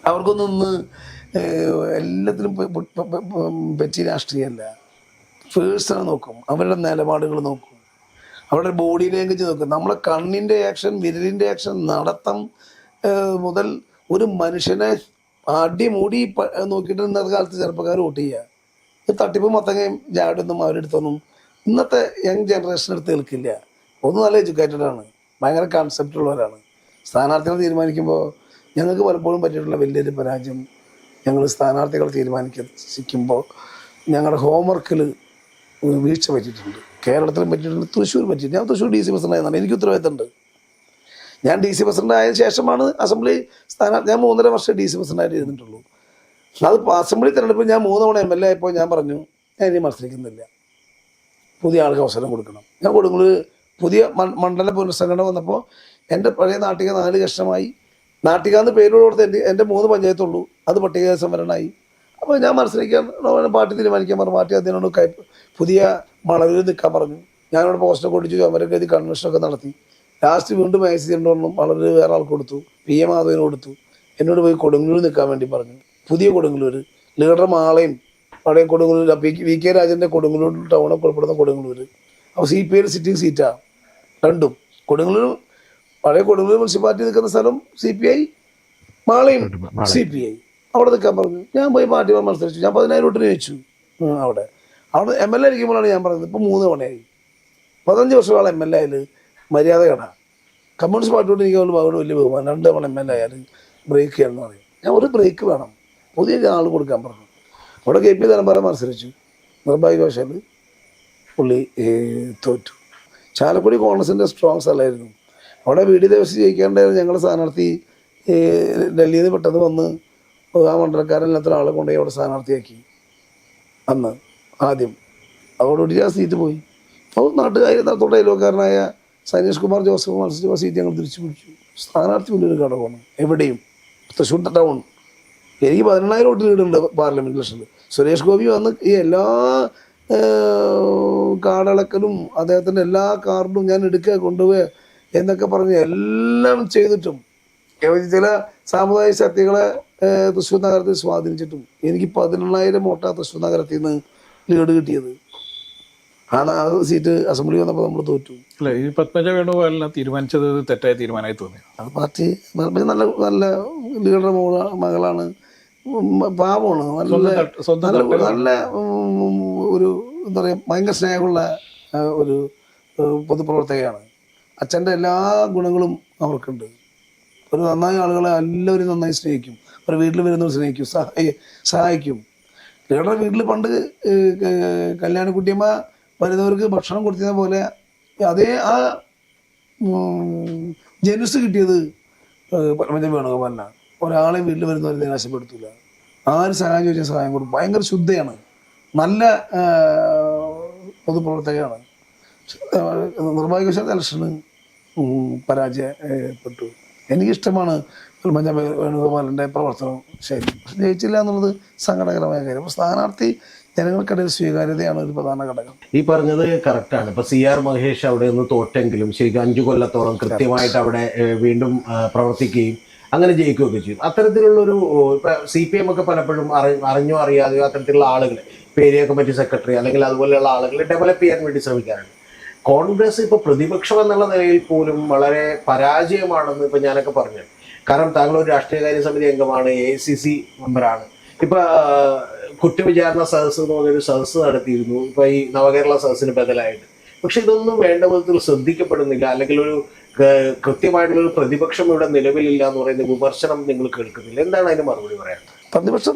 Speaker 2: അവർക്കൊന്നൊന്ന് എല്ലാത്തിനും പറ്റി രാഷ്ട്രീയമല്ല, പേഴ്സണൽ നോക്കും, അവരുടെ നിലപാടുകൾ നോക്കും, അവരുടെ ബോഡി ലാംഗ്വേജ് നോക്കും. നമ്മളെ കണ്ണിൻ്റെ ആക്ഷൻ, വിരലിൻ്റെ ആക്ഷൻ, നടത്തം മുതൽ ഒരു മനുഷ്യനെ അടിമുടി നോക്കിയിട്ട് ഇന്നത്തെ കാലത്ത് ചെറുപ്പക്കാർ വോട്ട് ചെയ്യുക. തട്ടിപ്പ് മത്തങ്ങയും ജാടൊന്നും അവരെടുത്തൊന്നും ഇന്നത്തെ യങ് ജനറേഷൻ എടുത്ത് നിൽക്കില്ല. ഒന്ന് നല്ല എഡ്യൂക്കേറ്റഡ് ആണ്, ഭയങ്കര കൺസെപ്റ്റ് ഉള്ളവരാണ്. സ്ഥാനാർത്ഥികൾ തീരുമാനിക്കുമ്പോൾ ഞങ്ങൾക്ക് പലപ്പോഴും പറ്റിയിട്ടുള്ള വലിയൊരു പരാജയം, ഞങ്ങൾ സ്ഥാനാർത്ഥികൾ തീരുമാനിക്കുമ്പോൾ ഞങ്ങളുടെ ഹോംവർക്കിൽ വീഴ്ച പറ്റിയിട്ടുണ്ട്. കേരളത്തിലും പറ്റിയിട്ടുണ്ട്, തൃശ്ശൂർ പറ്റി. ഞാൻ തൃശ്ശൂർ DC പ്രസിഡൻ്റായിരുന്നാണ്, എനിക്ക് ഉത്തരവാദിത്തമുണ്ട്. ഞാൻ DC പ്രസിഡന്റ് ആയതിനു ശേഷമാണ് അസംബ്ലി സ്ഥാനാർത്ഥി. ഞാൻ 3.5 വർഷം DC പ്രസിഡന്റായിട്ട് ഇരുന്നിട്ടുള്ളൂ. അത് അസംബ്ലി തെരഞ്ഞെടുപ്പ് ഞാൻ 3 തവണ MLA ആയപ്പോൾ ഞാൻ പറഞ്ഞു ഞാൻ ഇനി മത്സരിക്കുന്നില്ല, പുതിയ ആൾക്ക് അവസരം കൊടുക്കണം. ഞാൻ കൊടുങ്ങല്ലൂർ പുതിയ മണ്ഡല പുനഃസംഘടന വന്നപ്പോൾ എൻ്റെ പഴയ നാട്ടിക 4 കഷ്ണമായി. നാട്ടിക എന്ന് പേരോട് കൊടുത്ത് എൻ്റെ 3 പഞ്ചായത്തുള്ളൂ, അത് പട്ടിക സംവരണമായി. അപ്പോൾ ഞാൻ മത്സരിക്കാൻ പാർട്ടി തീരുമാനിക്കാൻ പറഞ്ഞു. പാർട്ടി അതിനോട് പുതിയ മളവിൽ നിൽക്കാൻ പറഞ്ഞു. ഞാനവിടെ പോസ്റ്റൊക്കെ ഒടിച്ചു, അവരൊക്കെ ഇത് കൺവെൻഷനൊക്കെ നടത്തി. ലാസ്റ്റ് വീണ്ടും മാക്സിഡൻ്റ് ഒന്നും വളരെ വേറെ ആൾക്ക് കൊടുത്തു, PM മാധവന് കൊടുത്തു. എന്നോട് പോയി കൊടുങ്ങല്ലൂർ നിൽക്കാൻ വേണ്ടി പറഞ്ഞു. പുതിയ കൊടുങ്ങല്ലൂർ ലീഡർ മാളയും പഴയ കൊടുങ്ങല്ലൂർ VK രാജൻ്റെ കൊടുങ്ങല്ലൂർ ടൗണൊക്കെ ഉൾപ്പെടുന്ന കൊടുങ്ങല്ലൂർ. അപ്പോൾ CPI സിറ്റിംഗ് സീറ്റാണ് രണ്ടും. കൊടുങ്ങല്ലൂർ പഴയ കൊടുങ്ങല്ലൂർ മുനിസിപ്പാലിറ്റി നിൽക്കുന്ന സ്ഥലം CPI, മാളയും CPI. അവിടെ നിൽക്കാൻ പറഞ്ഞു. ഞാൻ പോയി പാർട്ടി മത്സരിച്ചു. ഞാൻ 10,000 വോട്ടിന് ജയിച്ചു. അവിടെ MLA ഇരിക്കുമ്പോഴാണ് ഞാൻ പറഞ്ഞത്. ഇപ്പോൾ 3 തവണയായി, 15 വർഷമാണ് MLA ആയാൽ മര്യാദ കട. കമ്മ്യൂണിസ്റ്റ് പാർട്ടിയോട് എനിക്ക് അതുകൊണ്ട് വലിയ ബഹുമാനം. 2 തവണ MLA ആയാൽ ബ്രേക്ക് ചെയ്യണമെന്ന് പറയും. ഞാൻ ഒരു ബ്രേക്ക് വേണം, പുതിയ ആൾ കൊടുക്കാൻ പറഞ്ഞു. അവിടെ KP ധനപാലം മത്സരിച്ചു, നിർഭാഗ്യവശാൽ പുള്ളി തോറ്റു. ചാലക്കുടി കോൺഗ്രസിൻ്റെ സ്ട്രോങ് സ്ഥലമായിരുന്നു. അവിടെ VD ദേവസ്വം ജയിക്കാണ്ടായിരുന്നു. ഞങ്ങളുടെ സ്ഥാനാർത്ഥി ഡൽഹിയിൽ നിന്ന് പെട്ടെന്ന് വന്ന് ആ മണ്ഡലക്കാരെല്ലാത്ത ആളെ കൊണ്ടുപോയി അവിടെ സ്ഥാനാർത്ഥിയാക്കി അന്ന് ആദ്യം. അതോടുകൂടി ആ സീറ്റ് പോയി. അപ്പോൾ നാട്ടുകാരുടെ അയൽവക്കാരനായ സനീഷ് കുമാർ ജോസഫ് മത്സരിച്ച സീറ്റ് ഞങ്ങൾ തിരിച്ചു പിടിച്ചു. സ്ഥാനാർത്ഥി വലിയൊരു ഘടകമാണ് എവിടെയും. തൃശ്ശൂർ ടൗൺ എനിക്ക് 18,000 വോട്ട് ലീഡുണ്ട് പാർലമെൻറ്റ് ഇലക്ഷനിൽ. സുരേഷ് ഗോപി വന്ന് ഈ എല്ലാ കാടളക്കലും അദ്ദേഹത്തിൻ്റെ എല്ലാ കാർഡും ഞാൻ എടുക്കുക കൊണ്ടുപോവുക എന്നൊക്കെ പറഞ്ഞ് എല്ലാം ചെയ്തിട്ടും ചില സാമുദായിക ശക്തികളെ തൃശ്ശൂർ നഗരത്തിൽ സ്വാധീനിച്ചിട്ടും എനിക്ക് 18,000 വോട്ടാണ് തൃശ്ശൂർ നഗരത്തിൽ നിന്ന് ലീഡ് കിട്ടിയത്. ആ സീറ്റ് അസംബ്ലി വന്നപ്പോൾ നമ്മൾ തോറ്റു.
Speaker 3: അല്ല, ഈ പത്മജ വേണുഗോപാലിനെ തീരുമാനിച്ചത് തെറ്റായ തീരുമാനമായി തോന്നി.
Speaker 2: അത് പാർട്ടി നല്ല നല്ല ലീഡറുടെ മകളാണ്, പാവമാണ്, നല്ല ഒരു എന്താ പറയുക ഭയങ്കര സ്നേഹമുള്ള ഒരു പൊതുപ്രവർത്തകയാണ്. അച്ഛൻ്റെ എല്ലാ ഗുണങ്ങളും അവർക്കുണ്ട്. ഒരു നന്നായി ആളുകളെ എല്ലാവരും നന്നായി സ്നേഹിക്കും, ഒരു വീട്ടിൽ വരുന്നവർ സ്നേഹിക്കും, സഹായിക്കും. ലീഡറുടെ വീട്ടിൽ പണ്ട് കല്യാണക്കുട്ടിയമ്മ വരുന്നവർക്ക് ഭക്ഷണം കൊടുത്തത് പോലെ അതേ ആ ജനുസ് കിട്ടിയത് പത്മജ വേണുഗോപാലിനാണ്. ഒരാളെ വീട്ടിൽ വരുന്നവരെ നിരാശപ്പെടുത്തില്ല, ആര് സഹായം ചോദിച്ചാൽ സഹായം കൊടുക്കും. ഭയങ്കര ശുദ്ധയാണ്, നല്ല പൊതുപ്രവർത്തകയാണ്. നിർഭാഗ്യവശാൽ ഇലക്ഷന് പരാജയപ്പെട്ടു. എനിക്കിഷ്ടമാണ് പത്മജ വേണുഗോപാലിൻ്റെ പ്രവർത്തനം ശൈലി, പക്ഷെ ജയിച്ചില്ല എന്നുള്ളത് സങ്കടകരമായ കാര്യം. അപ്പോൾ സ്ഥാനാർത്ഥി ജനങ്ങൾക്കിടയിൽ സ്വീകാര്യതയാണ് ഒരു പ്രധാന ഘടകം.
Speaker 1: ഈ പറഞ്ഞത് കറക്റ്റാണ്. ഇപ്പൊ CR മഹേഷ് അവിടെ നിന്ന് തോറ്റെങ്കിലും ശരിക്കും 5 കൊല്ലത്തോളം കൃത്യമായിട്ട് അവിടെ വീണ്ടും പ്രവർത്തിക്കുകയും അങ്ങനെ ജയിക്കുകയൊക്കെ ചെയ്തു. അത്തരത്തിലുള്ളൊരു CPM ഒക്കെ പലപ്പോഴും അറിഞ്ഞോ അറിയാതെയോ അത്തരത്തിലുള്ള ആളുകൾ, ഏരിയ കമ്മിറ്റി സെക്രട്ടറി അല്ലെങ്കിൽ അതുപോലെയുള്ള ആളുകൾ ഡെവലപ്പ് ചെയ്യാൻ വേണ്ടി ശ്രമിക്കാറുണ്ട്. കോൺഗ്രസ് ഇപ്പൊ പ്രതിപക്ഷം എന്നുള്ള നിലയിൽ പോലും വളരെ പരാജയമാണെന്ന് ഇപ്പൊ ഞാനൊക്കെ പറഞ്ഞു. കാരണം താങ്കൾ ഒരു രാഷ്ട്രീയകാര്യ സമിതി അംഗമാണ്, AICC മെമ്പറാണ്. ഇപ്പൊ കുറ്റവിചാരണ സദസ്സ് എന്ന് പറഞ്ഞൊരു സദസ്സ് നടത്തിയിരുന്നു ഇപ്പൊ ഈ നവകേരള സദസ്സിന് ബദലായിട്ട്. പക്ഷെ ഇതൊന്നും വേണ്ട വിധത്തിൽ ശ്രദ്ധിക്കപ്പെടുന്നില്ല, അല്ലെങ്കിൽ ഒരു കൃത്യമായിട്ടുള്ളൊരു പ്രതിപക്ഷം ഇവിടെ നിലവിലില്ല എന്ന് പറയുന്ന വിമർശനം നിങ്ങൾ കേൾക്കുന്നില്ല. എന്താണ് അതിന് മറുപടി പറയാൻ?
Speaker 2: പ്രതിപക്ഷം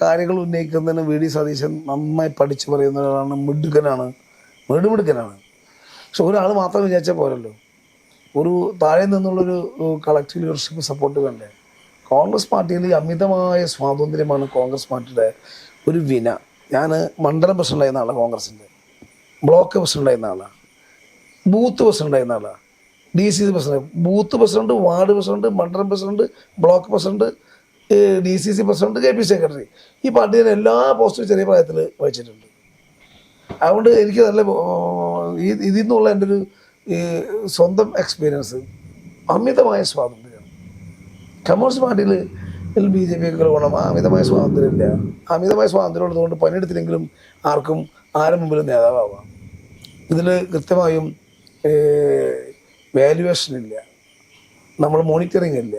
Speaker 2: കാര്യങ്ങൾ ഉന്നയിക്കുന്നതിന് VD സതീശൻ നന്നായി പഠിച്ചു പറയുന്ന ഒരാളാണ്, മിടുക്കനാണ്. പക്ഷെ ഒരാൾ മാത്രം വിചാരിച്ചാൽ പോരല്ലോ, ഒരു താഴെ നിന്നുള്ളൊരു കളക്റ്റീവ് ലീഡർഷിപ്പ് സപ്പോർട്ട് വേണ്ടേ. കോൺഗ്രസ് പാർട്ടിയിൽ അമിതമായ സ്വാതന്ത്ര്യമാണ് കോൺഗ്രസ് പാർട്ടിയുടെ ഒരു വിന. ഞാൻ മണ്ഡലം പ്രസിഡൻ്റായിരുന്ന ആളാണ്, കോൺഗ്രസിൻ്റെ ബ്ലോക്ക് പ്രസിഡൻ്റായിരുന്ന ആളാണ്, ബൂത്ത് പ്രസിഡൻ്റായിരുന്ന ആളാണ്, DCC president, booth president, ward president, മണ്ഡലം president, block president, DCC president, KP secretary. ഈ പാർട്ടിയുടെ എല്ലാ പോസ്റ്റും ചെറിയ പ്രായത്തിൽ വഹിച്ചിട്ടുണ്ട്. അതുകൊണ്ട് എനിക്ക് നല്ല ഇതിൽ നിന്നുള്ള എൻ്റെ ഒരു സ്വന്തം എക്സ്പീരിയൻസ് അമിതമായ സ്വാതന്ത്ര്യമാണ്. കമ്മ്യൂണിസ്റ്റ് പാർട്ടിയിൽ BJP ഒക്കെ ഗുണം അമിതമായ സ്വാതന്ത്ര്യമില്ല. അമിതമായ സ്വാതന്ത്ര്യം ഉള്ളതുകൊണ്ട് പണിയെടുത്തില്ലെങ്കിലും ആരും മുമ്പിലും നേതാവാം. ഇതിൽ കൃത്യമായും വാല്യുവേഷൻ ഇല്ല, നമ്മൾ മോണിറ്ററിങ് ഇല്ല.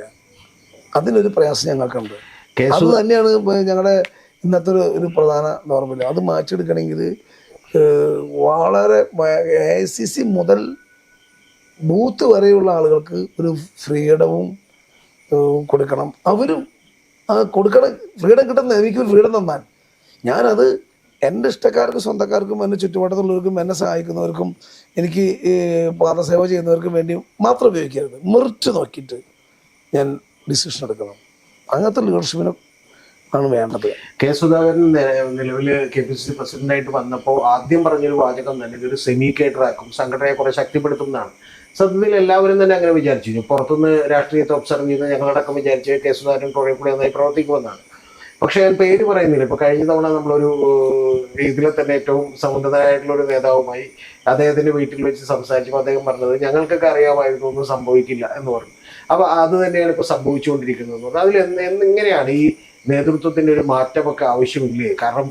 Speaker 2: അതിനൊരു പ്രയാസം ഞങ്ങൾക്കുണ്ട്. അത് തന്നെയാണ് ഞങ്ങളുടെ ഇന്നത്തെ ഒരു പ്രധാന നോർമൽ. അത് മാറ്റിയെടുക്കണമെങ്കിൽ വളരെ AICC മുതൽ ബൂത്ത് വരെയുള്ള ആളുകൾക്ക് ഒരു ഫ്രീഡവും കൊടുക്കണം. അവരും കൊടുക്കണം, ഫ്രീഡം കിട്ടുന്ന എനിക്ക് ഫ്രീഡം തന്നാൽ ഞാനത് എൻ്റെ ഇഷ്ടക്കാർക്കും സ്വന്തക്കാർക്കും എൻ്റെ ചുറ്റുവട്ടത്തുള്ളവർക്കും എന്നെ സഹായിക്കുന്നവർക്കും എനിക്ക് ഈ പാദസേവ ചെയ്യുന്നവർക്കും വേണ്ടി മാത്രം ഉപയോഗിക്കരുത്. മെറിറ്റ് നോക്കിയിട്ട് ഞാൻ ഡിസിഷൻ എടുക്കണം. അങ്ങനത്തെ ലീഡർഷിപ്പിനെ ആണ് വേണ്ടത്.
Speaker 1: കെ സുധാകരൻ നിലവിൽ KPCC പ്രസിഡന്റായിട്ട് വന്നപ്പോൾ ആദ്യം പറഞ്ഞൊരു വാചകം തന്നെ ഇതൊരു സെമി കേഡറാക്കും, സംഘടനയെ കുറെ ശക്തിപ്പെടുത്തും എന്നാണ്. സത്യത്തിൽ എല്ലാവരും തന്നെ അങ്ങനെ വിചാരിച്ചു. പുറത്തുനിന്ന് രാഷ്ട്രീയത്തെ ഒബ്സർവ് ചെയ്യുന്ന ഞങ്ങളടക്കം വിചാരിച്ച് കെ സുധാകരൻ കുറെ കൂടെ നന്നായി പ്രവർത്തിക്കുമെന്നാണ്. പക്ഷെ ഞാൻ പേര് പറയുന്നില്ല. ഇപ്പൊ കഴിഞ്ഞ തവണ നമ്മളൊരു ഇതിലെ തന്നെ ഏറ്റവും സമുന്നതനായിട്ടുള്ള ഒരു നേതാവുമായി അദ്ദേഹത്തിന്റെ വീട്ടിൽ വെച്ച് സംസാരിച്ചപ്പോൾ അദ്ദേഹം പറഞ്ഞത് ഞങ്ങൾക്കൊക്കെ അറിയാമായിരുന്നു ഒന്നും സംഭവിക്കില്ല എന്ന് പറഞ്ഞു. അപ്പൊ അത് തന്നെയാണ് ഇപ്പൊ സംഭവിച്ചുകൊണ്ടിരിക്കുന്നത്. അതിൽ എങ്ങനെയാണ് ഈ നേതൃത്വത്തിന്റെ ഒരു മാറ്റമൊക്കെ ആവശ്യമില്ലേ? കാരണം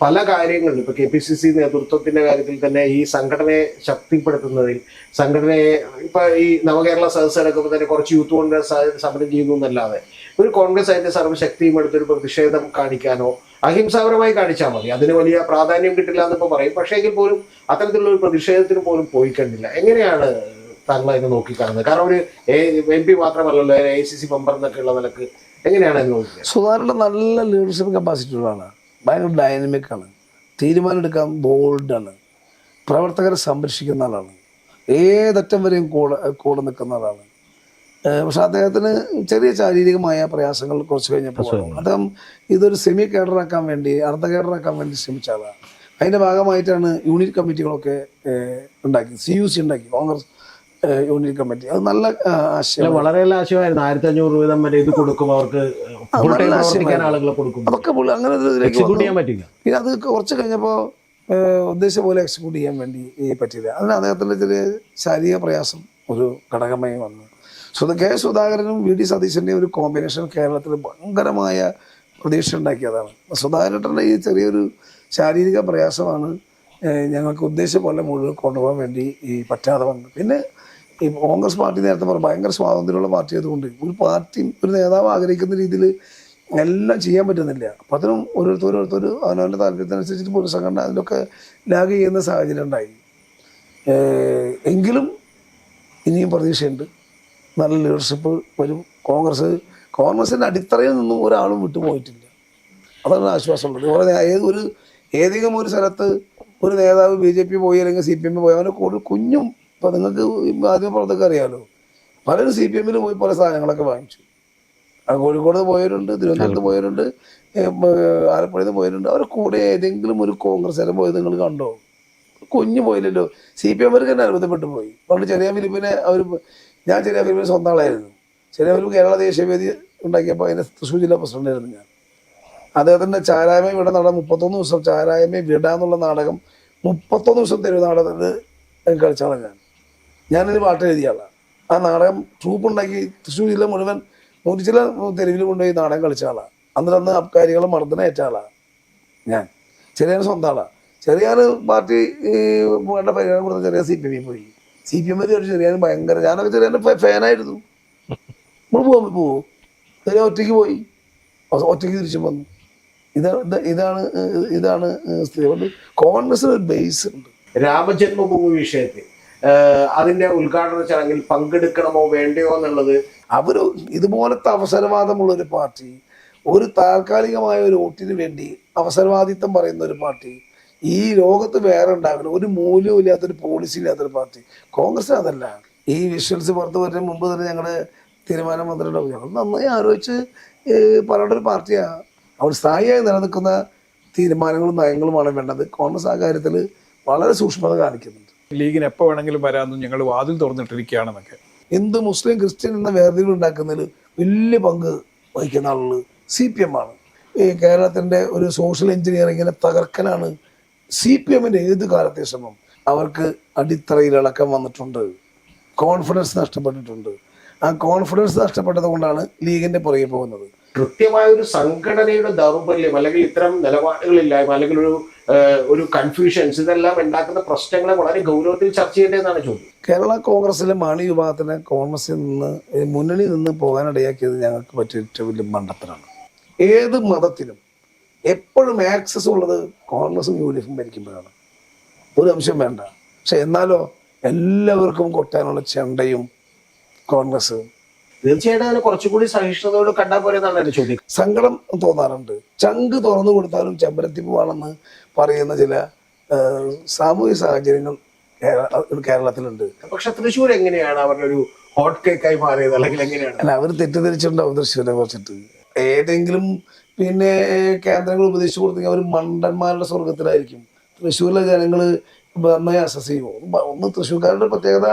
Speaker 1: പല കാര്യങ്ങളിലും ഇപ്പൊ KPCC നേതൃത്വത്തിന്റെ കാര്യത്തിൽ തന്നെ ഈ സംഘടനയെ ശക്തിപ്പെടുത്തുന്നതിൽ, സംഘടനയെ ഇപ്പൊ ഈ നവകേരള സദസ്സ് നടക്കുമ്പോൾ തന്നെ കുറച്ച് യൂത്ത് കോൺഗ്രസ് സമരം ചെയ്യുന്നു എന്നല്ലാതെ ഒരു കോൺഗ്രസ് അതിന്റെ സർവ്വശക്തിയും എടുത്തൊരു പ്രതിഷേധം കാണിക്കാനോ അഹിംസാപരമായി കാണിച്ചാൽ മതി, അതിന് വലിയ പ്രാധാന്യം കിട്ടില്ല എന്നിപ്പോ പറയും. പക്ഷേ എങ്കിൽ പോലും അത്തരത്തിലുള്ള ഒരു പ്രതിഷേധത്തിന് പോലും പോയി കണ്ടില്ല. എങ്ങനെയാണ് താങ്കൾ അതിനെ നോക്കിക്കാണുന്നത്? കാരണം ഒരു MP മാത്രമല്ലല്ലോ, AICC മെമ്പർ എന്നൊക്കെ ഉള്ള നിലക്ക് എങ്ങനെയാണ് അതിന് നോക്കിയത്?
Speaker 2: സുധാകരൻ്റെ നല്ല ലീഡർഷിപ്പ് കപ്പാസിറ്റി ഉള്ളതാണ്. ഭയങ്കര ഡൈനമിക്കാണ്, തീരുമാനമെടുക്കാൻ ബോൾഡാണ്, പ്രവർത്തകരെ സംരക്ഷിക്കുന്ന ആളാണ്, ഏതറ്റം വരെയും കൂടെ നിൽക്കുന്ന ആളാണ്. പക്ഷെ അദ്ദേഹത്തിന് ചെറിയ ശാരീരികമായ പ്രയാസങ്ങൾ കുറച്ച് കഴിഞ്ഞപ്പോൾ അദ്ദേഹം ഇതൊരു സെമി കേഡറാക്കാൻ വേണ്ടി, അർദ്ധ കേഡറാക്കാൻ വേണ്ടി ശ്രമിച്ച ആളാണ്. അതിൻ്റെ ഭാഗമായിട്ടാണ് യൂണിറ്റ് കമ്മിറ്റികളൊക്കെ ഉണ്ടാക്കി, CUC ഉണ്ടാക്കി, കോൺഗ്രസ് യൂണിറ്റ് കമ്മിറ്റി. അത് നല്ല ആശയം,
Speaker 1: വളരെ നല്ല ആശയമായിരുന്നു. 1500 വീതം വരെ ഇത് കൊടുക്കും, അവർക്ക് ആളുകളെ കൊടുക്കും.
Speaker 2: അതൊക്കെ അങ്ങനെ ഒരു ഇതിലേക്ക് പറ്റില്ല. പിന്നെ അത് കുറച്ച് കഴിഞ്ഞപ്പോൾ ഉദ്ദേശിച്ച പോലെ എക്സിക്യൂട്ട് ചെയ്യാൻ വേണ്ടി പറ്റിയില്ല. അതിന് അദ്ദേഹത്തിൻ്റെ ചെറിയ ശാരീരിക പ്രയാസം ഒരു ഘടകമായി വന്നു. കെ സുധാകരനും VD സതീശൻ്റെയും ഒരു കോമ്പിനേഷൻ കേരളത്തിൽ ഭയങ്കരമായ പ്രതീക്ഷ ഉണ്ടാക്കിയതാണ്. സുധാകരൻ്റെ ഈ ചെറിയൊരു ശാരീരിക പ്രയാസമാണ് ഞങ്ങൾക്ക് ഉദ്ദേശിച്ച പോലെ മുഴുവൻ കൊണ്ടുപോകാൻ വേണ്ടി പറ്റാതെ വന്നത്. പിന്നെ ഈ കോൺഗ്രസ് പാർട്ടി നേരത്തെ പറഞ്ഞ ഭയങ്കര സ്വാതന്ത്ര്യമുള്ള പാർട്ടി ആയതുകൊണ്ട് ഒരു പാർട്ടി ഒരു നേതാവ് ആഗ്രഹിക്കുന്ന രീതിയിൽ എല്ലാം ചെയ്യാൻ പറ്റുന്നില്ല. അപ്പം അതിനും ഓരോരുത്തർ അവനവൻ്റെ താല്പര്യത്തിനനുസരിച്ചിട്ട് പൊതുസംഘടന അതിലൊക്കെ ലാഗ് ചെയ്യുന്ന സാഹചര്യം ഉണ്ടായി. എങ്കിലും ഇനിയും പ്രതീക്ഷയുണ്ട്, നല്ല ലീഡർഷിപ്പ് വരും. കോൺഗ്രസിൻ്റെ അടിത്തറയിൽ നിന്നും ഒരാളും വിട്ടുപോയിട്ടില്ല. അതാണ് ആശ്വാസമുള്ളത്. ഏതെങ്കിലും ഒരു സ്ഥലത്ത് ഒരു നേതാവ് BJP പോയി അല്ലെങ്കിൽ CPM പോയി, അവൻ്റെ കൂടുതൽ കുഞ്ഞും ഇപ്പം നിങ്ങൾക്ക് മാധ്യമപ്രവർത്തകർക്ക് അറിയാമല്ലോ, പലരും CPM പോയി പല സാധനങ്ങളൊക്കെ വാങ്ങിച്ചു. കോഴിക്കോട് പോയവരുണ്ട്, തിരുവനന്തപുരത്ത് പോയവരുണ്ട്, ആലപ്പുഴയിൽ നിന്ന് പോയവരുണ്ട്. അവരുടെ കൂടെ ഏതെങ്കിലും ഒരു കോൺഗ്രസ്സുകാരൻ പോയത് നിങ്ങൾ കണ്ടോ? കുഞ്ഞു പോയില്ലല്ലോ. CPM തന്നെ അത്ഭുതപ്പെട്ടു പോയി. പണ്ട് ചെറിയ ഫിലിപ്പിനെ ഞാൻ ചെറിയ ഫിലിപ്പിന് സ്വന്തം ആളായിരുന്നു. ചെറിയ ഫിലിപ്പ് കേരള ദേശീയവേദി ഉണ്ടാക്കിയപ്പോൾ അതിൻ്റെ തൃശ്ശൂർ ജില്ലാ പ്രസിഡന്റായിരുന്നു ഞാൻ. അദ്ദേഹത്തിൻ്റെ ചാരായ്മ വിട നാടകം 31 ദിവസം ചാരായ്മ വിട എന്നുള്ള നാടകം 31 ദിവസം തെരുവ് നാടകത്തിൽ കളിച്ചാളാണ് ഞാനൊരു പാട്ട് എഴുതിയാളാണ്. ആ നാടകം ട്രൂപ്പ് ഉണ്ടാക്കി തൃശ്ശൂർ ജില്ല മുഴുവൻ 100 ചില തെരുവിൽ കൊണ്ടുപോയി നാടകം കളിച്ച ആളാണ്. അന്ന് അബ്കാരികൾ മർദ്ദനേറ്റ ആളാണ് ഞാൻ. ചെറിയ സ്വന്തം ആളാണ്. ചെറിയ പാർട്ടി വേണ്ട പരിഗണന കൊടുത്ത ചെറിയ CPM പോയി. CPM ചെറിയ ഭയങ്കര, ഞാനൊക്കെ ചെറിയ ഫാനായിരുന്നു. നമ്മൾ പോവോ ചെറിയ ഒറ്റയ്ക്ക് പോയി, ഒറ്റയ്ക്ക് തിരിച്ചു വന്നു. ഇതാണ് സ്ഥിതി. കൊണ്ട് കോൺഗ്രസിന് ഒരു ബേസ് ഉണ്ട്.
Speaker 1: രാമജന്മഭൂമി വിഷയത്തിൽ അതിന്റെ ഉദ്ഘാടന ചടങ്ങിൽ പങ്കെടുക്കണമോ വേണ്ടയോ എന്നുള്ളത്,
Speaker 2: ഇതുപോലത്തെ അവസരവാദമുള്ള ഒരു പാർട്ടി, ഒരു താൽക്കാലികമായ ഒരു വോട്ടിന് വേണ്ടി അവസരവാദിത്വം പറയുന്ന ഒരു പാർട്ടി ഈ ലോകത്ത് വേറെ ഉണ്ടാകണം. ഒരു മൂല്യവും ഇല്ലാത്തൊരു പോളിസി ഇല്ലാത്തൊരു പാർട്ടി കോൺഗ്രസ്. അതല്ല, ഈ വിഷ്വൽസ് പുറത്ത് വരുന്നതിന് മുമ്പ് തന്നെ ഞങ്ങളുടെ തീരുമാനം വന്നിട്ടുണ്ടാവും. ഞങ്ങൾ നന്നായി ആലോചിച്ച് പറയേണ്ട ഒരു പാർട്ടിയാണ്. അവർ സ്ഥായിയായി നിലനിൽക്കുന്ന തീരുമാനങ്ങളും നയങ്ങളുമാണ് വേണ്ടത്. കോൺഗ്രസ് ആ കാര്യത്തിൽ വളരെ സൂക്ഷ്മത കാണിക്കുന്നുണ്ട്.
Speaker 3: ലീഗിന് എപ്പോൾ വേണമെങ്കിലും വരാമെന്നും ഞങ്ങൾ വാതിൽ തുറന്നിട്ടിരിക്കുകയാണെന്നൊക്കെ.
Speaker 2: ഹിന്ദു മുസ്ലിം ക്രിസ്ത്യൻ എന്ന വേർതിരിവ് ഉണ്ടാക്കുന്നതിൽ വലിയ പങ്ക് വഹിക്കുന്ന ആളുകൾ CPM ആണ്. ഈ കേരളത്തിൻ്റെ ഒരു സോഷ്യൽ എഞ്ചിനീയറിങ്ങിനെ തകർക്കലാണ് CPMൻ്റെ ഏത് കാലത്തെ ശ്രമം. അവർക്ക് അടിത്തറയിൽ ഇളക്കം വന്നിട്ടുണ്ട്, കോൺഫിഡൻസ് നഷ്ടപ്പെട്ടിട്ടുണ്ട്. ആ കോൺഫിഡൻസ് നഷ്ടപ്പെട്ടത് കൊണ്ടാണ് ലീഗിൻ്റെ പുറകെ പോകുന്നത്.
Speaker 1: കൃത്യമായ ഒരു സംഘടനയുടെ ദൗർബല്യം അല്ലെങ്കിൽ ഇത്തരം നിലപാടുകളില്ലായ്മ അല്ലെങ്കിൽ ഒരു കൺഫ്യൂഷൻസ്, ഇതെല്ലാം ഉണ്ടാക്കുന്ന പ്രശ്നങ്ങളെ വളരെ ഗൗരവത്തിൽ ചർച്ച ചെയ്യേണ്ടതെന്നാണ് ചോദ്യം.
Speaker 2: കേരള കോൺഗ്രസിലെ മാണി വിഭാഗത്തിനെ കോൺഗ്രസിൽ നിന്ന് മുന്നണിയിൽ നിന്ന് പോകാനിടയാക്കിയത് ഞങ്ങൾക്ക് പറ്റിയ ഏറ്റവും വലിയ മണ്ടത്തരാണ്. ഏത് മതത്തിലും എപ്പോഴും ആക്സസ് ഉള്ളത് കോൺഗ്രസും UDF ഭരിക്കുമ്പോഴാണ്, ഒരു അംശം വേണ്ട. പക്ഷെ എന്നാലോ എല്ലാവർക്കും കൊട്ടാനുള്ള ചെണ്ടയും കോൺഗ്രസ്.
Speaker 1: തീർച്ചയായിട്ടും അതിന് കുറച്ചുകൂടി സഹിഷ്ണുതയോട് കണ്ടാൽ പോലെ എന്നാണ് എന്റെ ചോദ്യം.
Speaker 2: സങ്കടം തോന്നാറുണ്ട്. ചങ്ക് തുറന്നു കൊടുത്താലും ചെമ്പരത്തിപ്പൂവാണെന്ന് പറയുന്ന ചില സാമൂഹിക സാഹചര്യങ്ങൾ കേരളത്തിലുണ്ട്.
Speaker 1: പക്ഷെ തൃശ്ശൂർ എങ്ങനെയാണ് അവരുടെ ഒരു ഹോട്ട് കേക്കായി മാറിയത്, അല്ലെങ്കിൽ എങ്ങനെയാണ്?
Speaker 2: അല്ല, അവർ തെറ്റിദ്ധരിച്ചിട്ടുണ്ടാവും തൃശ്ശൂരിനെ കുറിച്ചിട്ട്. ഏതെങ്കിലും പിന്നെ കേന്ദ്രങ്ങൾ ഉപദേശിച്ചു കൊടുത്തെങ്കിൽ അവർ മണ്ടന്മാരുടെ സ്വർഗത്തിലായിരിക്കും. തൃശ്ശൂരിലെ ജനങ്ങൾ നന്നായി അസസ് ചെയ്യും. ഒന്ന് തൃശ്ശൂർക്കാരുടെ പ്രത്യേകത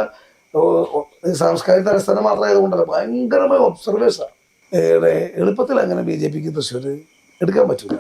Speaker 2: സാംസ്കാരിക തലസ്ഥാനം മാത്രമായതുകൊണ്ടല്ല, ഭയങ്കരമായ ഒബ്സർവേഴ്സാണ്. എളുപ്പത്തിൽ അങ്ങനെ BJPക്ക് തൃശ്ശൂർ എടുക്കാൻ പറ്റില്ല.